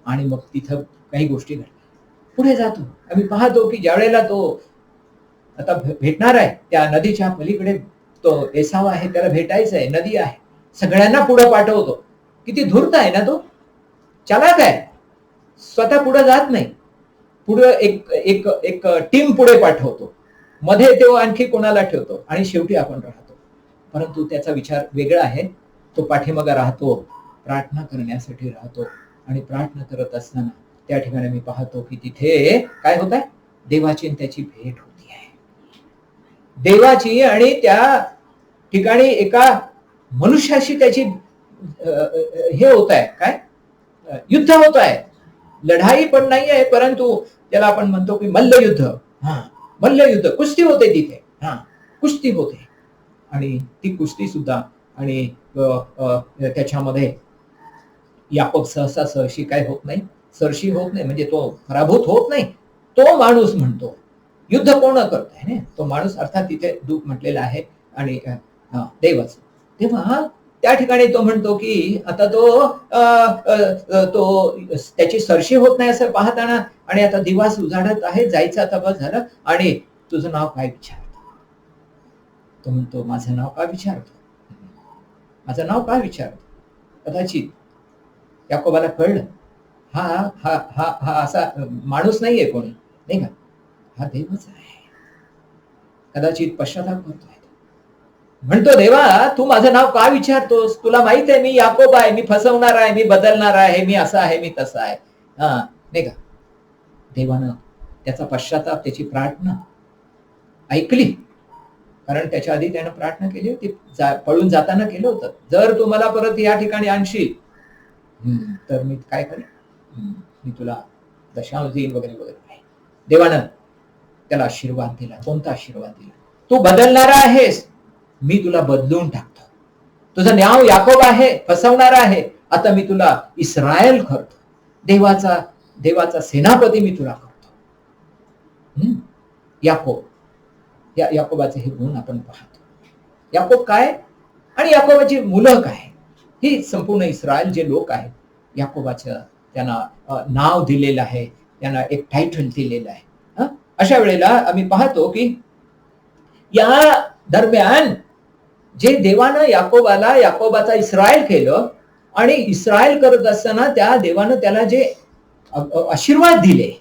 आणि मग तिथं काही गोष्टी घडल्या. पुढे जातो, आम्ही पाहतो की ज्या वेळेला तो आता भेटणार आहे त्या नदीच्या पलीकडे, तो एसाव आहे, त्याला भेटायचं आहे, नदी आहे, सगळ्यांना पुढे पाठवतो. किती धूर्त आहे ना तो, चालाक आहे, स्वतः पुढे जात नाही, पुढे एक टीम पुढे पाठवतो, मध्ये तो आणखी कोणाला ठेवतो, आणि शेवटी आपण राहतो. परंतु त्याचा विचार वेगळा आहे. तो पाठीमागे राहतो, प्रार्थना करण्यासाठी राहतो, आणि प्रार्थना करत असताना त्या ठिकाणी मी पाहतो की तिथे काय होत आहे? देवाची आणि त्याची भेट होती आहे. देवाची आणि त्या ठिकाणी एका मनुष्याशी त्याची हे होत आहे, काय युद्ध होत आहे. लढाई पण नाही आहे, परंतु त्याला आपण म्हणतो की मल्लयुद्ध. मल्लयुद्ध, कुस्ती होते तिथे, कुस्ती होते. आणि ती कुस्ती सुद्धा, आणि त्याच्यामध्ये याकोब सहशी काय होत नाही, सरशी होत नाही, म्हणजे तो पराभूत होत नाही. तो माणूस म्हणतो, युद्ध कोण करतोय? तो माणूस, अर्थात तिथे दूत म्हटलेला आहे, आणि देवच. तेव्हा त्या ठिकाणी तो म्हणतो की आता तो त्याची सरशी होत नाही असं पाहताना, आणि आता दिवस उजाडत आहे, जायचं आता बस झालं, आणि तुझं नाव काय विचारतो? तो म्हणतो, माझं नाव काय विचारतो? माझं नाव काय विचारतो? कदाचित याकोबाला कळलं, हा असा माणूस नाहीये कोणी, नाही का, हा देवच आहे. कदाचित पश्चाताप करतोय, म्हणतो देवा तू माझं नाव का विचारतोस, तुला माहित आहे मी याकोब आहे, मी फसवणार आहे, मी बदलणार आहे, मी असा आहे, मी तसा आहे. हा नाही का, देवानं त्याचा पश्चाताप, त्याची प्रार्थना ऐकली. कारण त्याच्या आधी त्यानं प्रार्थना केली होती, पळून जाताना केलं होतं, जर तू मला परत या ठिकाणी आणशील तर मी काय करेन, मी तुला दशांश देईन वगैरे वगैरे. देवानं त्याला आशीर्वाद दिला. कोणता आशीर्वाद दिला, तू बदलणारा आहेस, मी तुला बदलून टाकतो. तुझं नाव याकोब आहे, फसवणारा आहे, आता मी तुला इस्रायल करतो. देवाचा सेनापती मी तुला करतो. याकोब, याकोबाचे हे गुण आपण पाहतो. याकोब काय आणि याकोबाची मुलं काय, ही संपूर्ण इस्रायल जे लोक आहेत, याकोबाचं त्यांना नाव दिलेलं आहे, त्यांना एक टायटल दिलेलं आहे. अशा वेळेला आम्ही पाहतो की या दरम्यान जे देवानं याकोबाचा इस्रायल केलं, आणि इस्रायल करत असताना त्या देवानं त्याला जे आशीर्वाद दिले,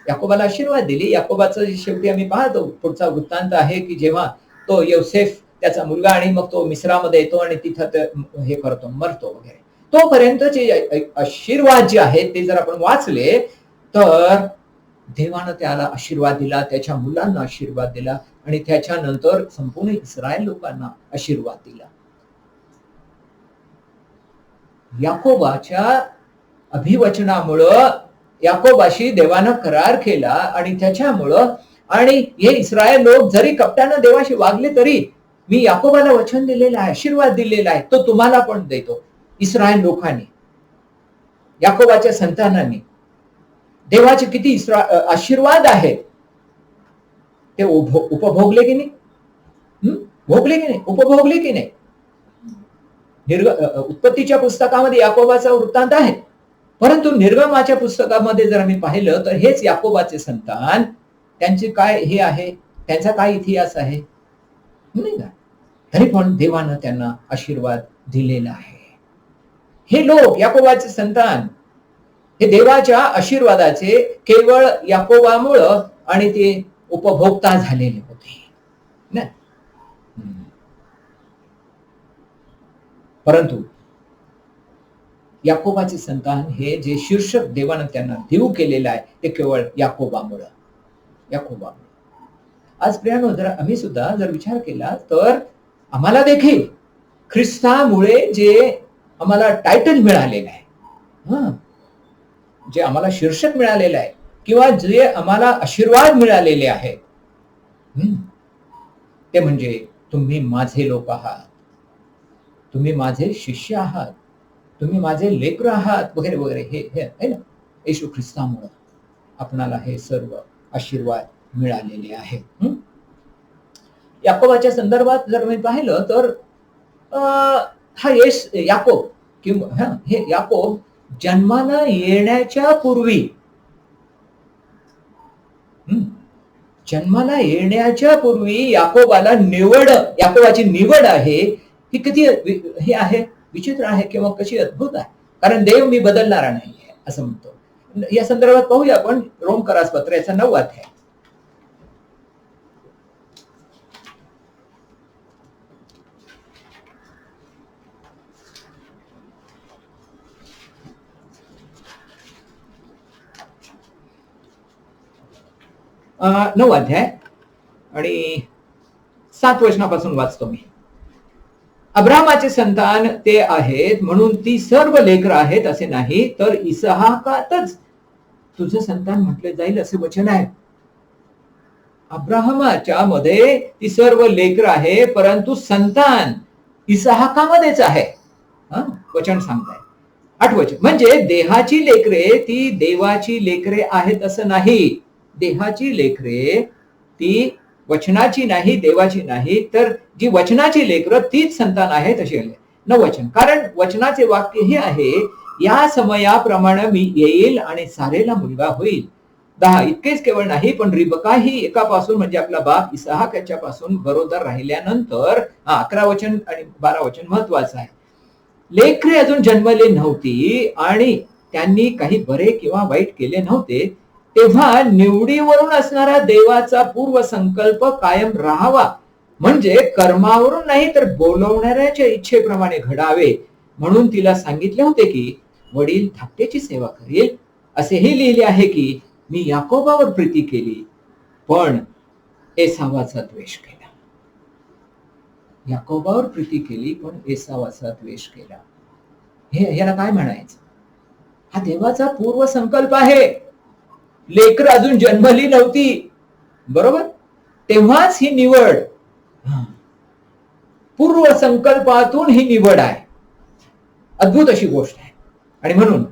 याकोबाला आशीर्वाद दिले. याकोबाचं शेवटी आम्ही पाहतो, पुढचा वृत्तांत आहे की जेव्हा तो योसेफ त्याचा मुलगा आणि मग तो मिस्रामध्ये येतो आणि तिथं हे करतो, मरतो वगैरे, तोपर्यंतचे आशीर्वाद जे आहेत ते जर आपण वाचले तर देवानं त्याला आशीर्वाद दिला, त्याच्या मुलांना आशीर्वाद दिला, आणि त्याच्यानंतर संपूर्ण इस्रायल लोकांना आशीर्वाद दिला. याकोबाच्या अभिवचनामुळं याकोबाशी देवानं करार केला, आणि त्याच्यामुळं, आणि हे इस्रायल लोक जरी कपटानं देवाशी वागले तरी मी याकोबाला वचन दिलेलं आहे, आशीर्वाद दिलेला आहे, तो तुम्हाला पण देतो. इस्रायल लोकांनी, याकोबाच्या संतानांनी देवाचे किती आशीर्वाद आहेत ते उपभोगले की नाही, भोगले की नाही, उपभोगले की नाही. उत्पत्तीच्या पुस्तकामध्ये याकोबाचा वृत्तांत आहे, परंतु निर्गमाच्या पुस्तकामध्ये जर आम्ही पाहिलं तर हेच याकोबाचे संतान, त्यांचे काय हे आहे, त्यांचा काय इतिहास आहे नाही का, तरी पण देवानं त्यांना आशीर्वाद दिलेला आहे. हे लोक याकोबाचे संतान हे देवाच्या आशीर्वादाचे केवळ याकोबामुळं आणि ते उपभोक्ता झालेले होते ना. परंतु याकोबाचे संतान हे जे शीर्षक देवानं त्यांना देऊ केलेलं आहे ते केवळ याकोबामुळं. आज प्रियानो, जर आम्ही सुद्धा जर विचार केला तर आम्हाला देखील ख्रिस्तामुळे जे आम्हाला टायटल मिळालेलं आहे, जे आम्हाला शीर्षक मिळालेलं आहे, किंवा जे आम्हाला आशीर्वाद मिळालेले आहेत, ते म्हणजे तुम्ही माझे लोक आहात, तुम्ही माझे शिष्य आहात, तुम्ही माझे लेकरं आहात वगैरे वगैरे, हे आहे ना. येशू ख्रिस्तामुळे आपणाला हे सर्व आशीर्वाद मिळालेले आहेत. याकोबाच्या संदर्भात जर मी पाहिलं तर हा याकोब किंवा हे याकोब जन्माला येण्याच्या पूर्वी, याकोबाची निवड आहे, ही किती हे आहे, विचित्र आहे किंवा कशी अद्भुत आहे. कारण देव मी बदलणारा नाही आहे असं म्हणतो. या संदर्भात पाहूया आपण रोमकरास पत्र याचा 9 अध्याय. नऊ अध्याय आणि 7 वचनापासून वाचतो मी. अब्राहामाचे संतान ते आहेत म्हणून ती सर्व लेकरं आहेत असे नाही, तर इसहाकातच तुझं संतान म्हटले जाईल असे वचन आहे. अब्राहमाच्या मध्ये ती सर्व लेकरं आहे, परंतु संतान इसहाकामध्येच आहे. वचन सांगताय 8 वचन. म्हणजे देहाची लेकरे ती देवाची लेकरे आहेत असं नाही. देहाची लेकरे ती वचनाची नाही, देवाची नाही, तर जी वचनाची लेकरं तीच संतान आहेत अशी आहे. 9 वचन. कारण वचनाचे वाक्य हे आहे, या समयाप्रमाणे मी येईल आणि सारेला मुलगा होईल. 10 इतकेच केवळ नाही, पण रिबका ही एकापासून म्हणजे आपला बाप इसहाक याच्यापासून गरोदर राहिल्यानंतर 11 वचन आणि 12 वचन महत्वाचं आहे. लेकरे अजून जन्मले नव्हती आणि त्यांनी काही बरे किंवा वाईट केले नव्हते, तेव्हा निवडीवरून असणारा देवाचा पूर्व संकल्प कायम राहावा, म्हणजे कर्मावरून नाही तर बोलवणाऱ्याच्या इच्छेप्रमाणे घडावे, म्हणून तिला सांगितले होते की वडील धाकट्याची सेवा करेल. असेही लिहिले आहे की मी याकोबावर प्रीती केली पण एसावाचा द्वेष केला. याकोबावर प्रीती केली पण एसावाचा द्वेष केला. हे याला काय म्हणायचं? हा देवाचा पूर्व संकल्प आहे. लेकर अजून जन्मली नव्हती, बरोबर, तेव्हाच ही निवड, पूर्व संकल्पातून ही निवड आहे. अद्भुत अशी गोष्ट आहे. आणि म्हणून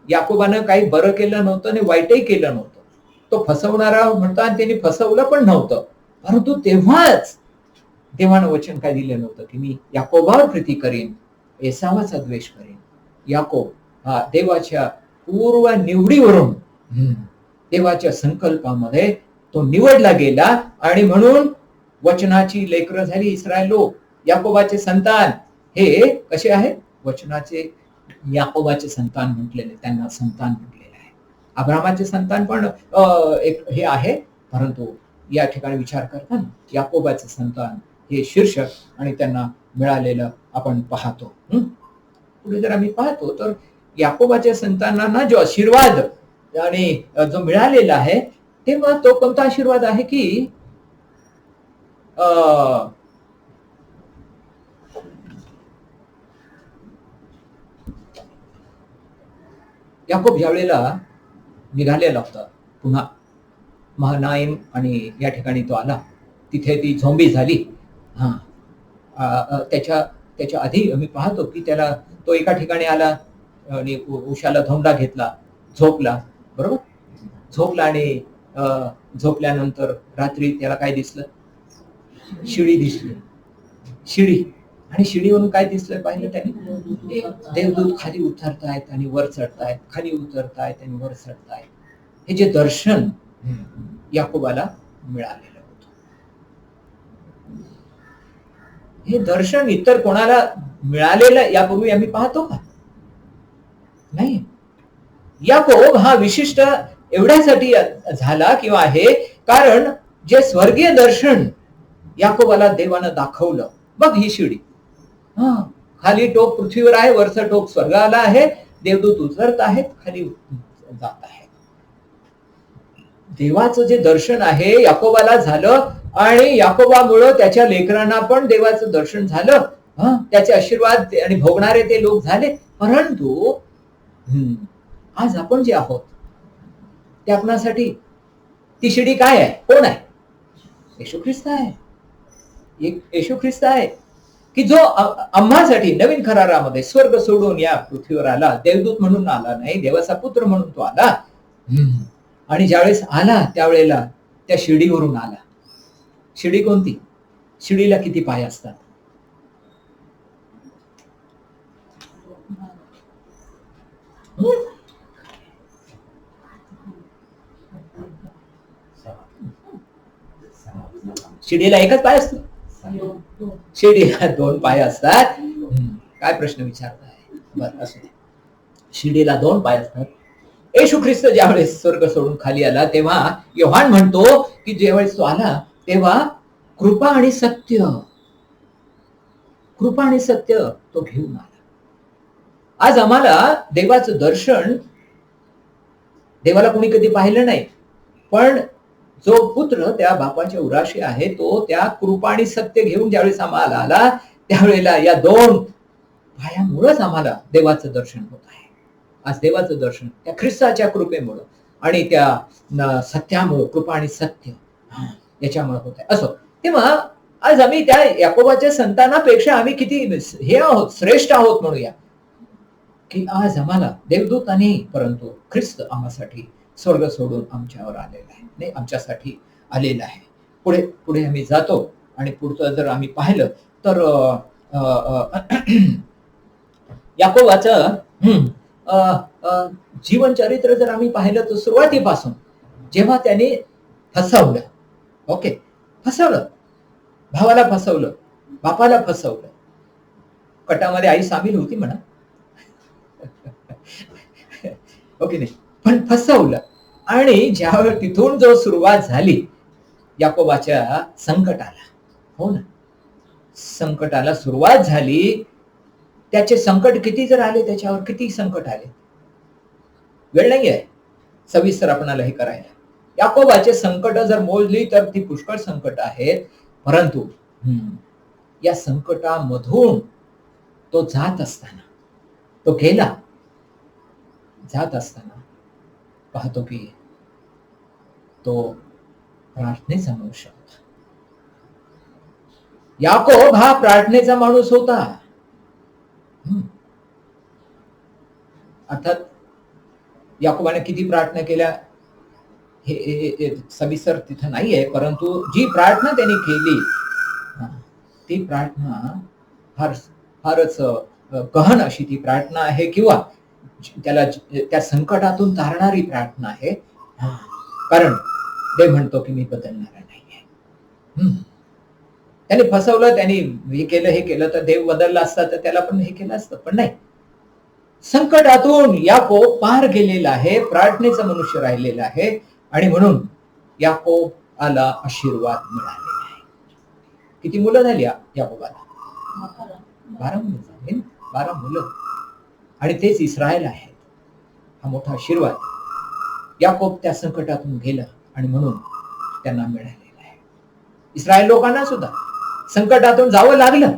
याकोबानं काही बरं केलं नव्हतं आणि वाईटही केलं नव्हतं. तो फसवणारा म्हणतात, त्यांनी फसवलं पण नव्हतं, परंतु तेव्हाच देवानं वचन काय दिलं नव्हतं की मी याकोबावर प्रीती करीन, एसावाचा द्वेष करीन. याकोब हा देवाच्या पूर्व निवडीवरून देवाच्या संकल्पामध्ये तो निवडला गेला आणि म्हणून वचनाची लेकरं झाली इस्रायल लोक. याकोबाचे संतान हे कसे आहे? वचनाचे याकोबाचे संतान म्हटलेले, त्यांना संतान म्हटलेले आहे. अब्रामाचे संतान पण एक हे आहे, परंतु या ठिकाणी विचार करताना याकोबाचे संतान हे शीर्षक आणि त्यांना मिळालेलं आपण पाहतो. पुढे जर आम्ही पाहतो तर याकोबाच्या संतानांना जो आशीर्वाद आणि जो मिळालेला आहे, तेव्हा तो कोणता आशीर्वाद आहे की याकोब ज्यावेळेला निघालेला होता पुन्हा महनाईम आणि या ठिकाणी तो आला, तिथे ती झोंबी झाली. त्याच्या आधी आम्ही पाहतो की त्याला तो एका ठिकाणी आला आणि उशाला धोंडा घेतला, झोपला, बरोबर, झोपला आणि झोपल्यानंतर रात्री त्याला काय दिसलं? शिडी दिसली, शिडी. आणि शिडीवरून काय दिसलं पाहिलं त्याने? देवदूत खाली उतरतायत आणि वर चढतायत, खाली उतरतायत आणि वर चढतायत. हे जे दर्शन याकोबाला मिळालेलं होतं, हे दर्शन इतर कोणाला मिळालेलं यापूर्वी आम्ही पाहतो का? नाही. याकोब हा विशिष्ट एवढ्यासाठी झाला किंवा आहे कारण जे स्वर्गीय दर्शन याकोबाला देवानं दाखवलं, बघ ही शिडी, खाली टोक पृथ्वीवर आहे, वरचं टोक स्वर्गाला आहे, देवदूत उतरत आहेत, खाली जात आहे. देवाचं जे दर्शन आहे याकोबाला झालं आणि याकोबामुळं त्याच्या लेकरांना पण देवाचं दर्शन झालं, त्याचे आशीर्वाद आणि भोगणारे ते लोक झाले. परंतु आज आपण जे आहोत ते आपणासाठी ती शिडी काय आहे? कोण आहे? येशू ख्रिस्त आहे. येशू ख्रिस्त आहे की जो आम्हासाठी नवीन करारामध्ये स्वर्ग सोडून या पृथ्वीवर आला. देवदूत म्हणून आला नाही, देवाचा पुत्र म्हणून तो आला. आणि ज्यावेळेस आला त्यावेळेला त्या शिडीवरून आला. शिडी कोणती? शिडीला किती पाय असतात? शिडीला एकच पाय असतो? शिडीला 2 पाय असतात. काय प्रश्न विचारताय? बरं, असू दे. शिडीला 2 पाय असतात. येशू ख्रिस्त ज्यावेळेस स्वर्ग सोडून खाली आला तेव्हा योहान म्हणतो की ज्यावेळेस तो आला तेव्हा कृपा आणि सत्य तो घेऊन आला. आज आम्हाला देवाचं दर्शन, देवाला कोणी कधी पाहिलं नाही, पण जो पुत्र त्या बापाच्या उराशी आहे तो त्या कृपा आणि सत्य घेऊन ज्यावेळेस आम्हाला आला त्यावेळेला या 2 पायामुळेच आम्हाला देवाचं दर्शन होत आहे. आज देवाचं दर्शन त्या ख्रिस्ताच्या कृपेमुळं आणि त्या सत्यामुळं, कृपा आणि सत्य याच्यामुळे होत आहे. असो, तेव्हा आज आम्ही त्या याकोबाच्या संतानापेक्षा आम्ही किती हे आहोत, श्रेष्ठ आहोत म्हणूया की आज आम्हाला देवदूत नाही परंतु ख्रिस्त आम्हासाठी स्वर्ग सोडून आमच्यावर आलेला आहे, नाही आमच्यासाठी आलेला आहे. पुढे पुढे आम्ही जातो आणि पुढचं जर आम्ही पाहिलं तर याकोबाचं जीवन चरित्र जर आम्ही पाहिलं तर सुरुवातीपासून जेव्हा त्याने फसवलं, फसवलं, भावाला फसवलं, बापाला फसवलं, कटामध्ये आई सामील होती म्हणा, ओके नाही, पण फसवलं आणि ज्यावेळी तिथून जो सुरुवात झाली याकोबाच्या संकटाला, हो ना, संकटाला सुरुवात झाली. त्याचे संकट किती जर आले, त्याच्यावर किती संकट आले, वेळ नाही आहे सविस्तर आपणाला हे करायला. याकोबाचे संकट जर मोजली तर ती पुष्कळ संकट आहेत. परंतु या संकटामधून तो जात असताना, तो गेला, जात असताना पाहतो की तो प्रार्थनेचा मनुष्य होता. याकोब हा प्रार्थनेचा माणूस होता. अर्थात याकोबाने किती प्रार्थना केल्या हे सविस्तर तिथं नाहीये, परंतु जी प्रार्थना त्यांनी केली ती प्रार्थना फारच गहन अशी ती प्रार्थना आहे, किंवा त्याला त्या संकटातून तारणारी प्रार्थना आहे. कारण देव म्हणतो की मी बदलणारा नाहीये. त्यांनी फसवलं, त्यांनी हे केलं तर देव बदलला असता तर त्याला पण हे केलं असतं, पण नाही. संकटातून याकोब पार गेलेला आहे, प्रार्थनेचा मनुष्य राहिलेला आहे, आणि म्हणून याकोबाला आशीर्वाद मिळालेला आहे. किती मुलं झाली याकोबाला? 12 मुलं झाली, 12 मुलं, आणि तेच इस्रायल आहेत. हा मोठा आशीर्वाद. याकोब त्या संकटातून गेला आणि म्हणून त्यांना मिळालेला आहे. इस्रायल लोकांना सुद्धा संकटातून जावं लागलं.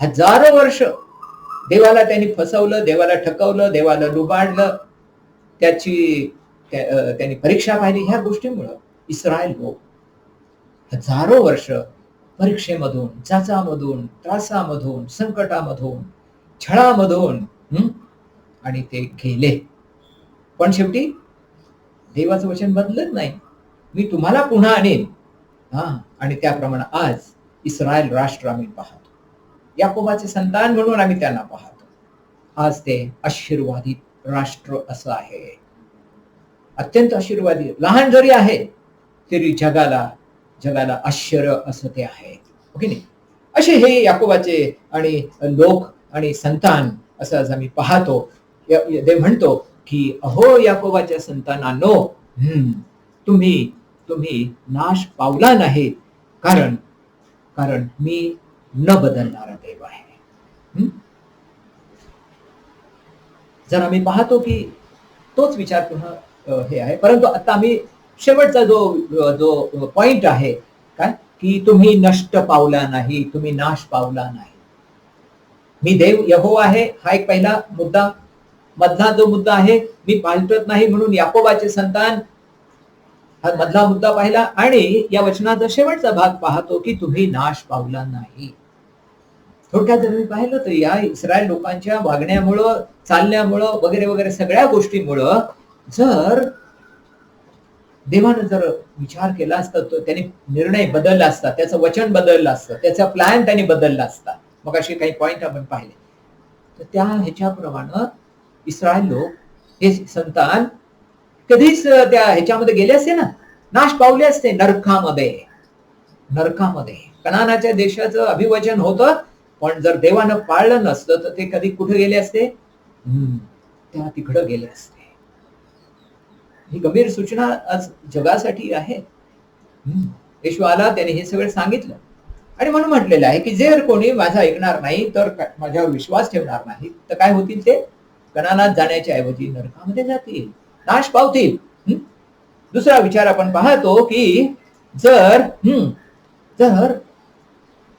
हजारो वर्ष देवाला त्यांनी फसवलं, देवाला ठकवलं, देवाला लुबाडलं, त्यांनी परीक्षा पाहिली. ह्या गोष्टीमुळं इस्रायल लोक हजारो वर्ष परीक्षेमधून, चाचामधून, त्रासामधून, संकटामधून, छळामधून आणि ते गेले. पण शेवटी देवाचं वचन बदलत नाही, मी तुम्हाला पुन्हा आणेन. आणि त्याप्रमाणे आज इस्रायल राष्ट्र आम्ही पाहतो, याकोबाचे संतान म्हणून आम्ही त्यांना पाहतो. आज ते आशीर्वादित राष्ट्र असं आहे, अत्यंत आशीर्वादित. लहान जरी आहे तरी जगाला आश्चर्य असं ते आहे, ओके नाही? असे हे याकोबाचे आणि लोक आणि संतान असं आज आम्ही पाहतो. देव म्हणतो की अहो याकोबाच्या संतानांनो, तुम्ही नाश पावला नाही, कारण मी न बदलणारा देव आहे. जर आम्ही पाहतो की तोच विचार पुन्हा हे आहे. परंतु आता आम्ही शेवटचा जो पॉइंट आहे काय, की तुम्ही नष्ट पावला नाही, तुम्ही नाश पावला नाही. मी देव यहोवा आहे, हा एक पहिला मुद्दा. मधला जो मुद्दा आहे, मी पालटत नाही, म्हणून याकोबाचे संतान, हा मधला मुद्दा पाहिला. आणि या वचनाचा शेवटचा भाग पाहतो की तुम्ही नाश पावला नाही. थोडक्यात जर मी पाहिलं तर या इस्रायल लोकांच्या वागण्यामुळं, चालण्यामुळं, वगैरे वगैरे सगळ्या गोष्टीमुळं जर देवानं जर विचार केला असता, तर त्यांनी निर्णय बदलला असता, त्याचं वचन बदललं असतं, त्याचा प्लॅन त्यांनी बदलला असता. मग असे काही पॉइंट आपण पाहिले तर त्या ह्याच्याप्रमाणे इस्रायल लोक, हे संतान कधीच त्या ह्याच्यामध्ये गेले असते ना, नाश पावले असते नरकामध्ये. कनानाच्या देशाचं अभिवचन होतं, पण जर देवानं पाळलं नसतं तर ते कधी कुठे गेले असते? त्या तिकडं गेले असते. ही गंभीर सूचना आज जगासाठी आहे. येशू आला, त्याने हे सगळं सांगितलं, आणि म्हणून म्हटलेलं आहे की जर कोणी माझा ऐकणार नाही, तर माझ्यावर विश्वास ठेवणार नाही, तर काय होतील? ते कनानात जाण्याच्या ऐवजी नरकामध्ये जातील, नाश पावतील. दुसरा विचार आपण पाहतो की जर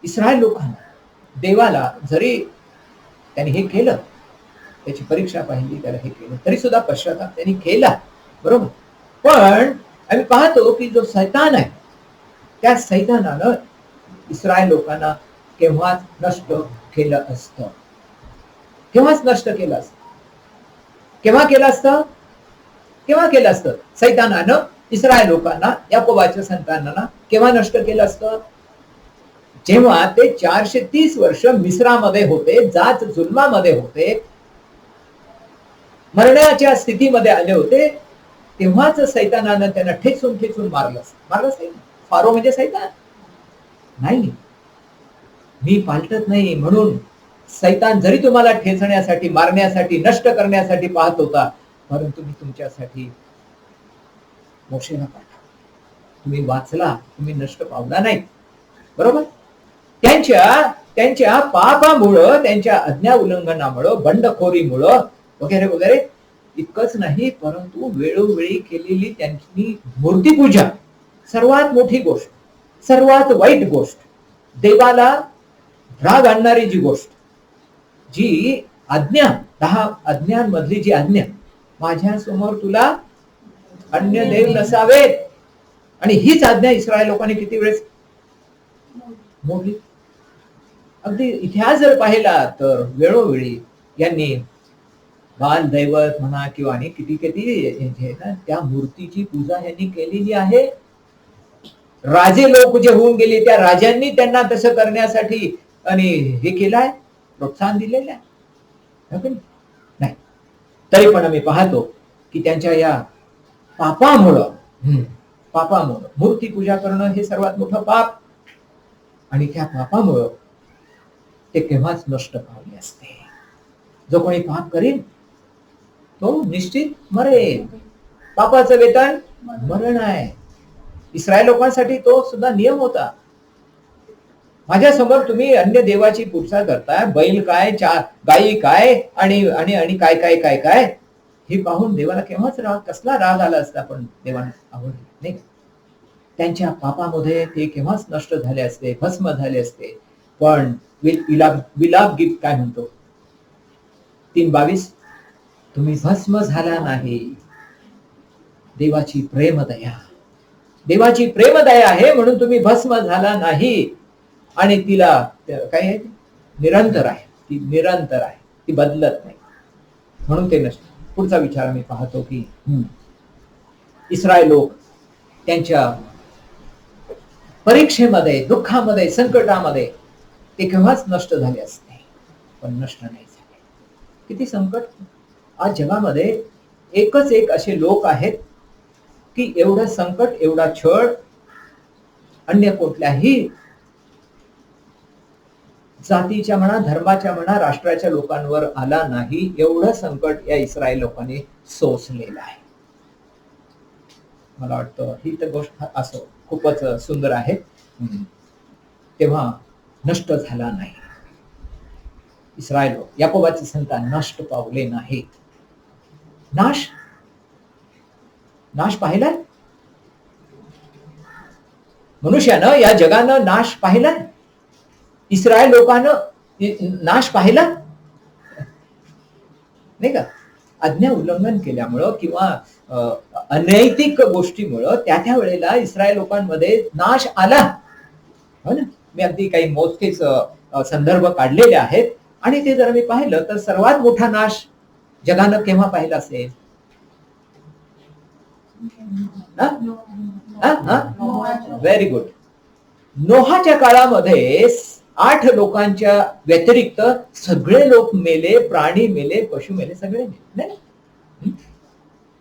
इस्रायल लोकांना, देवाला जरी त्यांनी हे केलं, त्याची परीक्षा पाहिली, त्याला हे केलं, तरी सुद्धा पश्चाताप त्यांनी केला, बरोबर. पण आम्ही पाहतो की जो सैतान आहे, त्या सैतानानं इस्रायल लोकांना केव्हाच नष्ट केलं असतं. केव्हा केलं असतं सैतानानं इस्रायल लोकांना, याकोबाच्या संतानांना केव्हा नष्ट केलं असतं? जेव्हा ते 430 वर्ष मिस्रामध्ये होते, जात जुलमामध्ये होते, मरणाच्या स्थितीमध्ये आले होते, तेव्हाच सैतानानं त्यांना ठेचून मारलं. फारो म्हणजे सैतान नाही. मी पालटत नाही, म्हणून सैतान जरी तुम्हाला ठेचण्यासाठी, मारण्यासाठी, नष्ट करण्यासाठी पाहत होता, परंतु मी तुमच्यासाठी मोशेला पाठवलं. तुम्ही वाचला, तुम्ही नष्ट पावला नाही. बरोबर. त्यांच्या पापामुळं, त्यांच्या आज्ञा उल्लंघनामुळं, बंडखोरीमुळं वगैरे वगैरे इतकंच नाही, परंतु वेळोवेळी केलेली त्यांची मूर्तीपूजा, सर्वात मोठी गोष्ट, सर्वात वाईट गोष्ट, देवाला राग आणणारी जी गोष्ट, जी आज्ञा, 10 आज्ञांमधली जी आज्ञा, माझ्या समोर तुला अन्य देव नसावेत, आणि हीच आज्ञा इस्रायल लोकांनी किती वेळेस मोडली. अगदी इतिहास जर पाहिला तर वेळोवेळी यांनी बाल दैवत म्हणा किंवा आणि किती किती त्या मूर्तीची पूजा यांनी केलेली आहे. राजे लोक जे होऊन गेले, त्या राजांनी त्यांना तसं करण्यासाठी आणि हे केलंय, प्रोत्साहन दिलेलं आहे. नाही, तरी पण आम्ही पाहतो की त्यांच्या या पापामुळं मूर्ती पूजा करणं हे सर्वात मोठं पाप, आणि त्या पापामुळं ते केव्हाच नष्ट पावले असते. जो कोणी पाप करील तो निश्चित मरेल. पापाचं वेतन मरण आहे. इस्रायल लोकांसाठी तो सुद्धा नियम होता. माझ्या समोर तुम्ही अन्य देवाची पूजा करताय, बैल काय, गायी काय, आणि आणि आणि काय काय काय काय, हे पाहून देवाला केव्हाच कसला राग आला असता, पण देवाला आवडलं नाही. त्यांच्या पापामध्ये ते केव्हाच नष्ट झाले असते, भस्म झाले असते. पण विलाप गीत काय म्हणतो, 3:22, तुम्ही भस्म झाला नाही. देवाची प्रेमदया, देवाची प्रेमदया आहे म्हणून तुम्ही भस्म झाला नाही. आणि तिला काय आहे, निरंतर आहे, ती निरंतर आहे, ती बदलत नाही, म्हणून ते नसतं. पुढचा विचार मी पाहतो की इस्रायल लोक त्यांच्या परीक्षेमध्ये, दुःखामध्ये, संकटामध्ये ते केव्हाच नष्ट झाले असते, पण नष्ट नाही झाले. किती संकट. आज जगामध्ये एकच एक असे लोक आहेत की एवढं संकट, एवढा छळ अन्य कुठल्याही जातीच्या म्हणा, धर्माच्या म्हणा, राष्ट्राच्या लोकांवर आला नाही. एवढं संकट या इस्रायल लोकांनी सोसलेलं आहे. मला वाटतं ही तर गोष्ट असो खूपच सुंदर आहे. तेव्हा नष्ट झाला नाही इस्रायल लोक, याकोबाची संतान नष्ट पावले नाही. नाश पाहिलाय मनुष्यानं, या जगानं नाश पाहिलाय. इस्रायल लोकांना नाश पाहिला नाही का. आज्ञा उल्लंघन केल्यामुळं किंवा अनैतिक गोष्टीमुळं त्या वेळेला इस्रायल लोकांमध्ये नाश आला, हो ना. मी अगदी काही मोजकेच संदर्भ काढलेले आहेत, आणि ते जर मी पाहिलं तर सर्वात मोठा नाश जगानं केव्हा पाहिला असेल? Very good. नोहाच्या काळामध्ये 8 लोकांच्या व्यतिरिक्त सगळे लोक मेले, प्राणी मेले, पशु मेले, सगळे मेले.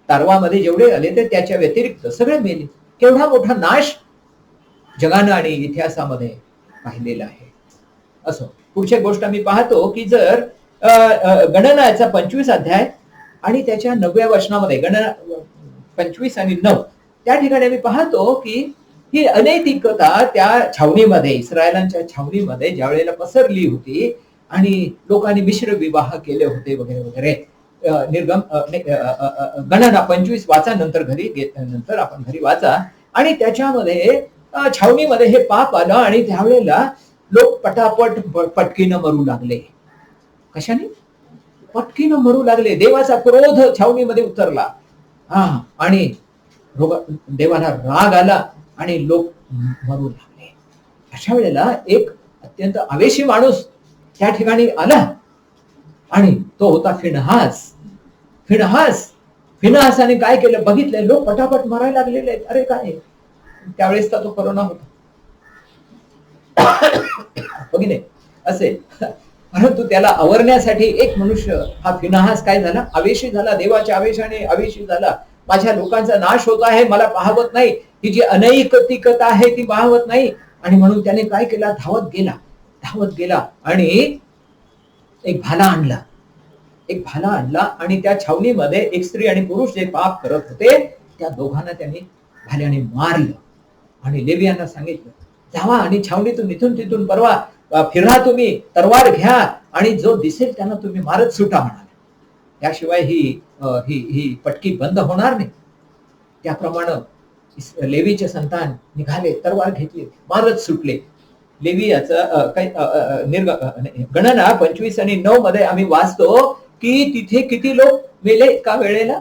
तारवामध्ये जेवढे आले ते त्याच्या व्यतिरिक्त सगळे मेले. केवढा मोठा नाश जगानं आणि इतिहासामध्ये पाहिलेला आहे. असो, पुढची गोष्ट मी पाहतो की जर गणनाचा 25 अध्याय आणि त्याच्या 9व्या वचनामध्ये, गणना 25 आणि 9, त्या ठिकाणी मी पाहतो की ही अनैतिकता त्या छावणीमध्ये, इस्रायलांच्या छावणीमध्ये ज्या वेळेला पसरली होती आणि लोकांनी मिश्र विवाह केले होते वगैरे वगैरे. गणना 25 वाचा, नंतर आपण घरी वाचा. आणि त्याच्यामध्ये छावणीमध्ये हे पाप आलं आणि त्यावेळेला लोक पटापट पटकीनं मरू लागले. कशाने? पटकीनं मरू लागले. देवाचा क्रोध छावणीमध्ये उतरला, आणि देवाला राग आला आणि लोक मरू लागले. अशा वेळेला एक अत्यंत आवेशी माणूस त्या ठिकाणी आला, आणि तो होता फिनहासाने काय केलं बघितलं, लोक पटापट मरायला लागलेले आहेत. अरे काय, त्यावेळेस तो कोरोना होता बघितले असेल. परंतु त्याला आवरण्यासाठी एक मनुष्य, हा फिनहास काय झाला, आवेशी झाला, देवाच्या आवेशाने आवेशी झाला. माझ्या लोकांचा नाश होत आहे, मला पाहवत नाही, ही जी अनैतिकता आहे ती पाहवत नाही. आणि म्हणून त्याने काय केला, धावत गेला आणि एक भाला आणला आणि त्या छावणीमध्ये एक स्त्री आणि पुरुष जे पाप करत होते त्या दोघांना त्यांनी भाल्याने मारलं आणि लेवियांना सांगितलं, जावा आणि छावणीतून इथून तिथून परवा फिरा, तुम्ही तलवार घ्या आणि जो दिसेल त्यांना तुम्ही मारत सुटा म्हणाले. त्याशिवाय ही ही ही पटकी बंद होणार नाही. त्याप्रमाणे लेवीचे संतान निघाले, तलवार घेतली, मारत सुटले. लेवी याचा गणना 25 आणि 9 मध्ये आम्ही वाचतो की तिथे किती लोक मेले एका वेळेला?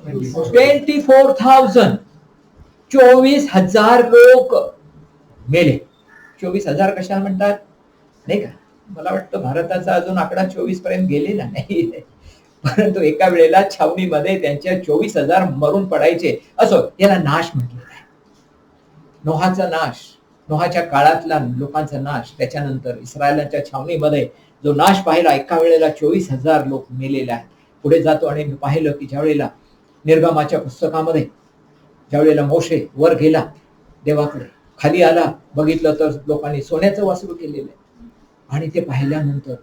24,000. 24,000 लोक मेले. 24,000 कशाला म्हणतात नाही का? मला वाटतं भारताचा अजून आकडा 24 पर्यंत गेलेला नाही, परंतु एका वेळेला छावणीमध्ये त्यांच्या 24,000 मरून पडायचे. असो, याला नाश म्हटलेला आहे. नोहाचा नाश, नोहाच्या काळातला लोकांचा नाश, त्याच्यानंतर इस्रायलाच्या छावणीमध्ये जो नाश पाहिला, एका वेळेला 24,000 लोक मेलेले आहेत. पुढे जातो आणि मी पाहिलं की ज्या वेळेला निर्गमाच्या पुस्तकामध्ये ज्या वेळेला मोशे वर गेला देवाकडे, खाली आला, बघितलं तर लोकांनी सोन्याचं वासरू केलेलं आहे. आणि ते पाहिल्यानंतर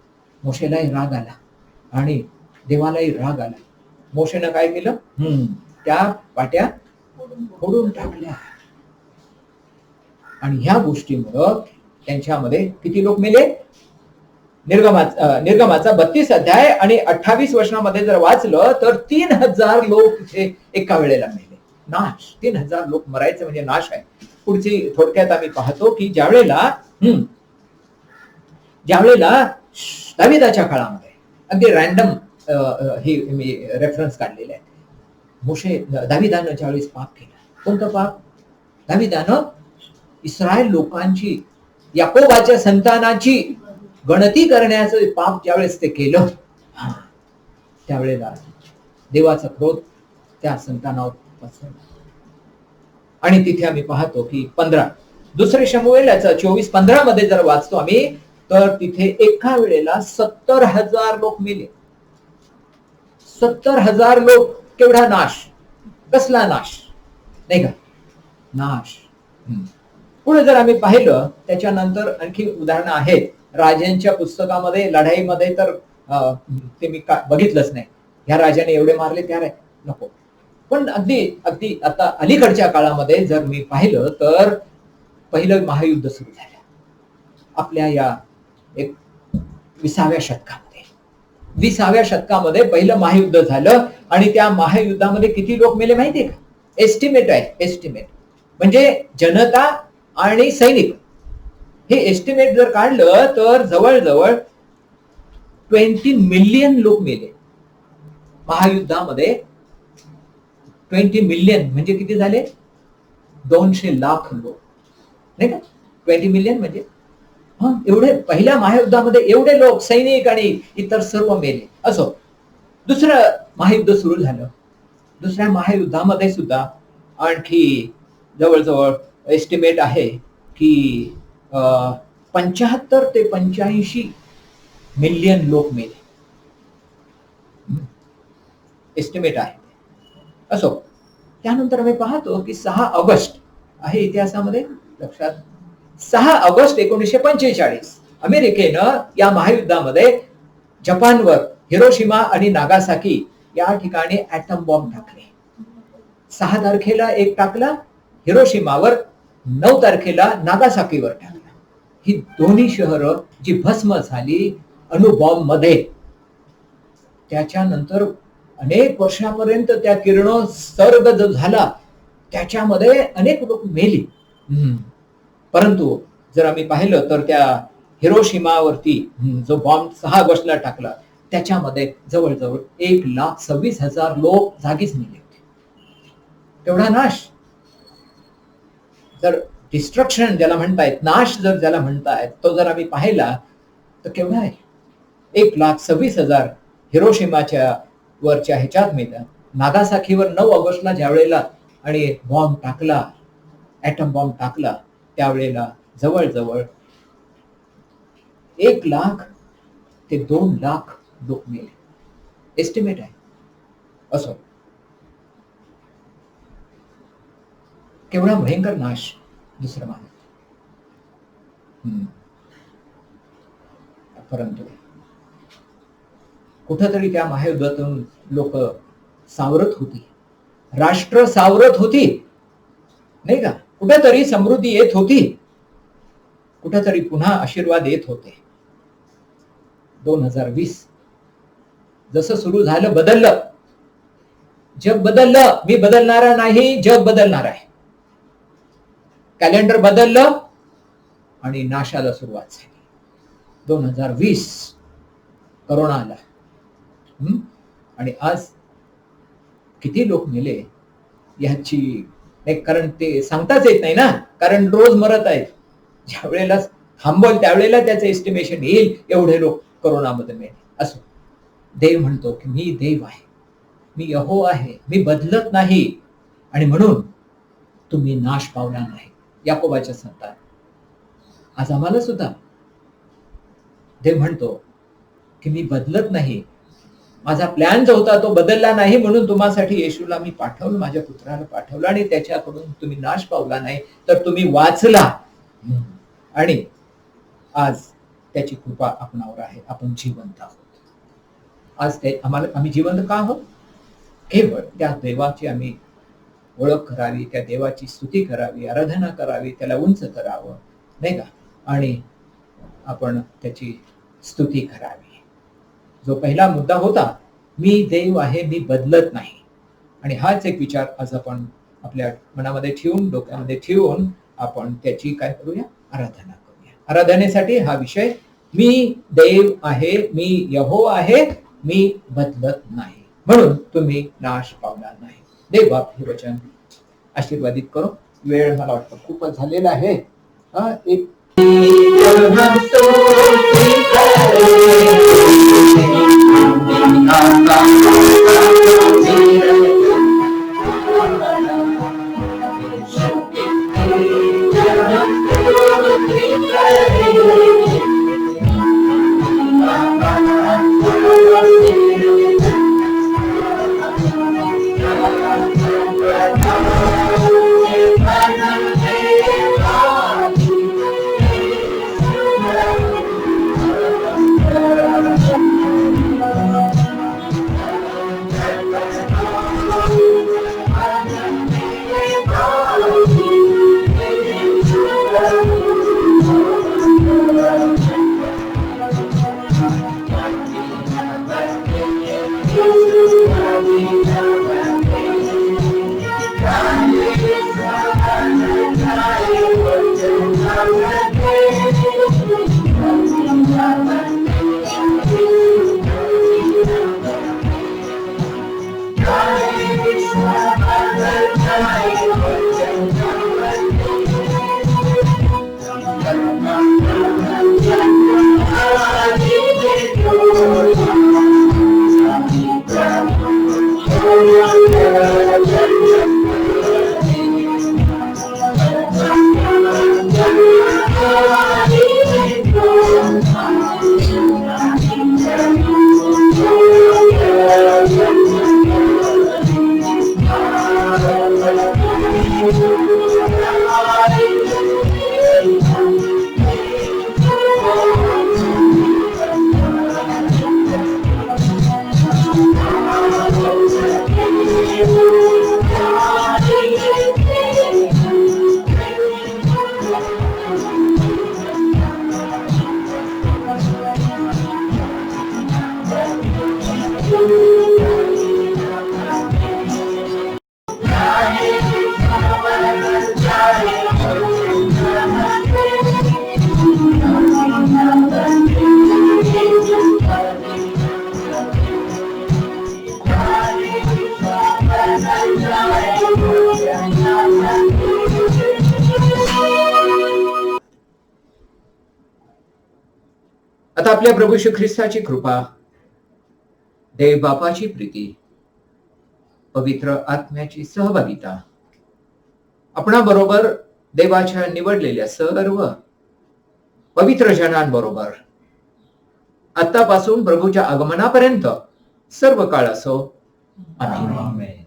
मोशेलाही राग आला आणि देवालाही राग आला. मोशेनं काय केलं? त्या पाट्या फोडून टाकल्या. आणि ह्या गोष्टीमुळं त्यांच्यामध्ये किती लोक मेले? निर्गमाचा 32 अध्याय आणि 28 वचनामध्ये जर वाचलं तर 3,000 लोक इथे एका वेळेला मेले. नाश. 3,000 लोक मरायचं म्हणजे नाश आहे. पुढची थोडक्यात आम्ही पाहतो की ज्यावेळेला दाविदाच्या काळामध्ये, अगदी रॅन्डम ही मी रेफरन्स काढलेले आहे, दाविदानं ज्यावेळेस पाप केलं. कोणतं पाप? दाविदानं इस्रायल लोकांची, याकोबाच्या संतानाची गणती करण्याचं पाप ज्यावेळेस ते केलं, त्यावेळेला देवाचा क्रोध त्या संतानावर पसरला. आणि तिथे आम्ही पाहतो की 15 दुसरे शमूएल याचा 24:15 मध्ये जर वाचतो आम्ही, तर तिथे एका वेळेला 70,000 लोक मेले. 70,000 लोक. केवढा नाश, कसला नाश नाही का? नाश. पुढे जर आम्ही पाहिलं, त्याच्यानंतर आणखी उदाहरणं आहेत राजांच्या पुस्तकामध्ये. लढाईमध्ये तर ते मी बघितलंच नाही, ह्या राजाने एवढे मारले, त्या नको. पण अगदी अगदी आता अलीकडच्या काळामध्ये जर मी पाहिलं तर पहिलं महायुद्ध सुरू झालं आपल्या या 20व्या शतकामध्ये. 20व्या शतकामध्ये पहिलं महायुद्ध झालं आणि त्या महायुद्धामध्ये किती लोक मेले माहितीये का? एस्टिमेट आहे, एस्टिमेट म्हणजे जनता आणि सैनिक. हे एस्टिमेट जर काढलं तर जवळजवळ 20 मिलियन लोक मेले महायुद्धामध्ये. 20 मिलियन म्हणजे किती झाले? 200 लाख लोक नाही का? 20 मिलियन म्हणजे एवढे पहिल्या महायुद्धामध्ये एवढे लोक, सैनिक आणि इतर सर्व मेले. असो, दुसरं महायुद्ध सुरू झालं. दुसऱ्या महायुद्धामध्ये सुद्धा आणखी जवळजवळ एस्टिमेट आहे की 75 ते 85 मिलियन लोक मेले. एस्टिमेट आहे. असो, त्यानंतर आम्ही पाहतो की 6 ऑगस्ट आहे इतिहासामध्ये, लक्षात. 6 ऑगस्ट 1945 अमेरिकेनं या महायुद्धामध्ये जपानवर हिरोशिमा आणि नागासाकी या ठिकाणी ॲटम बॉम्ब टाकले. 6 तारखेला एक टाकला हिरोशिमावर, 9 तारखेला नागासाकीवर टाकला. ही दोन्ही शहरं जी भस्म झाली अणुबॉम्ब मध्ये. त्याच्यानंतर अनेक वर्षापर्यंत त्या किरणोत्सर्ग जो झाला त्याच्यामध्ये अनेक लोक मेली. परंतु जर आम्ही पाहिलं तर त्या हिरोशिमावरती जो बॉम्ब 6 ऑगस्टला टाकला त्याच्यामध्ये जवळजवळ 1,26,000 लोक जागीच मेले होते. तेवढा नाश. जर डिस्ट्रक्शन ज्याला म्हणतायत, नाश जर ज्याला म्हणतायत, तो जर आम्ही पाहिला तर केवढा आहे? 1,26,000 हिरोशिमाच्या वरच्या ह्याच्यात मेलं. नागासाकीवर 9 ऑगस्टला ज्या वेळेला आणि बॉम्ब टाकला, ॲटम बॉम्ब टाकला, त्यावेळेला जवळजवळ 1 लाख ते 2 लाख लोक मेले. एस्टिमेट आहे. असो, केवढा भयंकर नाश. दुसरं महायुद्ध. परंतु कुठंतरी त्या महायुद्धातून लोक सावरत होती. राष्ट्र सावरत होती, नाही का? कुठेतरी समृद्धी येत होती, कुठेतरी पुन्हा आशीर्वाद येत होते. 2020 जसं सुरू झालं, बदललं. जग बदललं. मी बदलणारा नाही, जग बदलणार आहे. कॅलेंडर बदललं आणि नाशाला सुरुवात झाली. 2020 करोना आला. आणि आज किती लोक मेले याची, कारण ते सांगताच येत नाही ना, कारण रोज मरत आहेत. ज्या वेळेला थांबवल त्यावेळेला त्याचं एस्टिमेशन येईल, एवढे लोक करोनामध्ये मेले. असो, देव म्हणतो की मी देव आहे, मी यहोवा आहे, मी बदलत नाही, आणि म्हणून तुम्ही नाश पावला नाही. याकोबाच्या संतान, आज आम्हाला सुद्धा देव म्हणतो की मी बदलत नाही. माझा प्लॅन जो होता तो बदलला नाही, म्हणून तुम्हासाठी येशूला मी पाठवलं, माझ्या पुत्राला पाठवलं, आणि त्याच्याकडून तुम्ही नाश पावला नाही, तर तुम्ही वाचला. आणि आज त्याची कृपा आपणावर आहे. आपण जिवंत आहोत. आज आम्ही जिवंत का आहोत? केवळ त्या देवाची आम्ही ओळख करावी, त्या देवाची स्तुती करावी, आराधना करावी, त्याला उंच करावं, नाही का? आणि आपण त्याची स्तुती करावी. जो पहिला मुद्दा होता, मी देव आहे, मी बदलत नाही. आणि हाच एक विचार आज आपण आपल्या मनामध्ये ठेवून, डोक्यामध्ये ठेवून आपण त्याची काय करूया? आराधना करूया. आराधनेसाठी हा विषय, मी देव आहे, मी यहोवा आहे, मी बदलत नाही, म्हणून तुम्ही नाश पावला नाही. देव बाप हे वचन आशीर्वादित करो. वेळ मला वाटतं खूपच झालेला आहे. एक आता आपल्या प्रभू श्री ख्रिस्ताची कृपा, देव बापाची प्रीती, पवित्र आत्म्याची सहभागिता आपणाबरोबर, देवाच्या निवडलेल्या सर्व पवित्र जनांबरोबर आतापासून प्रभूच्या आगमनापर्यंत सर्व काळ असो. आमेन.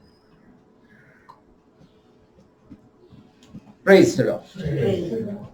Praise the Lord.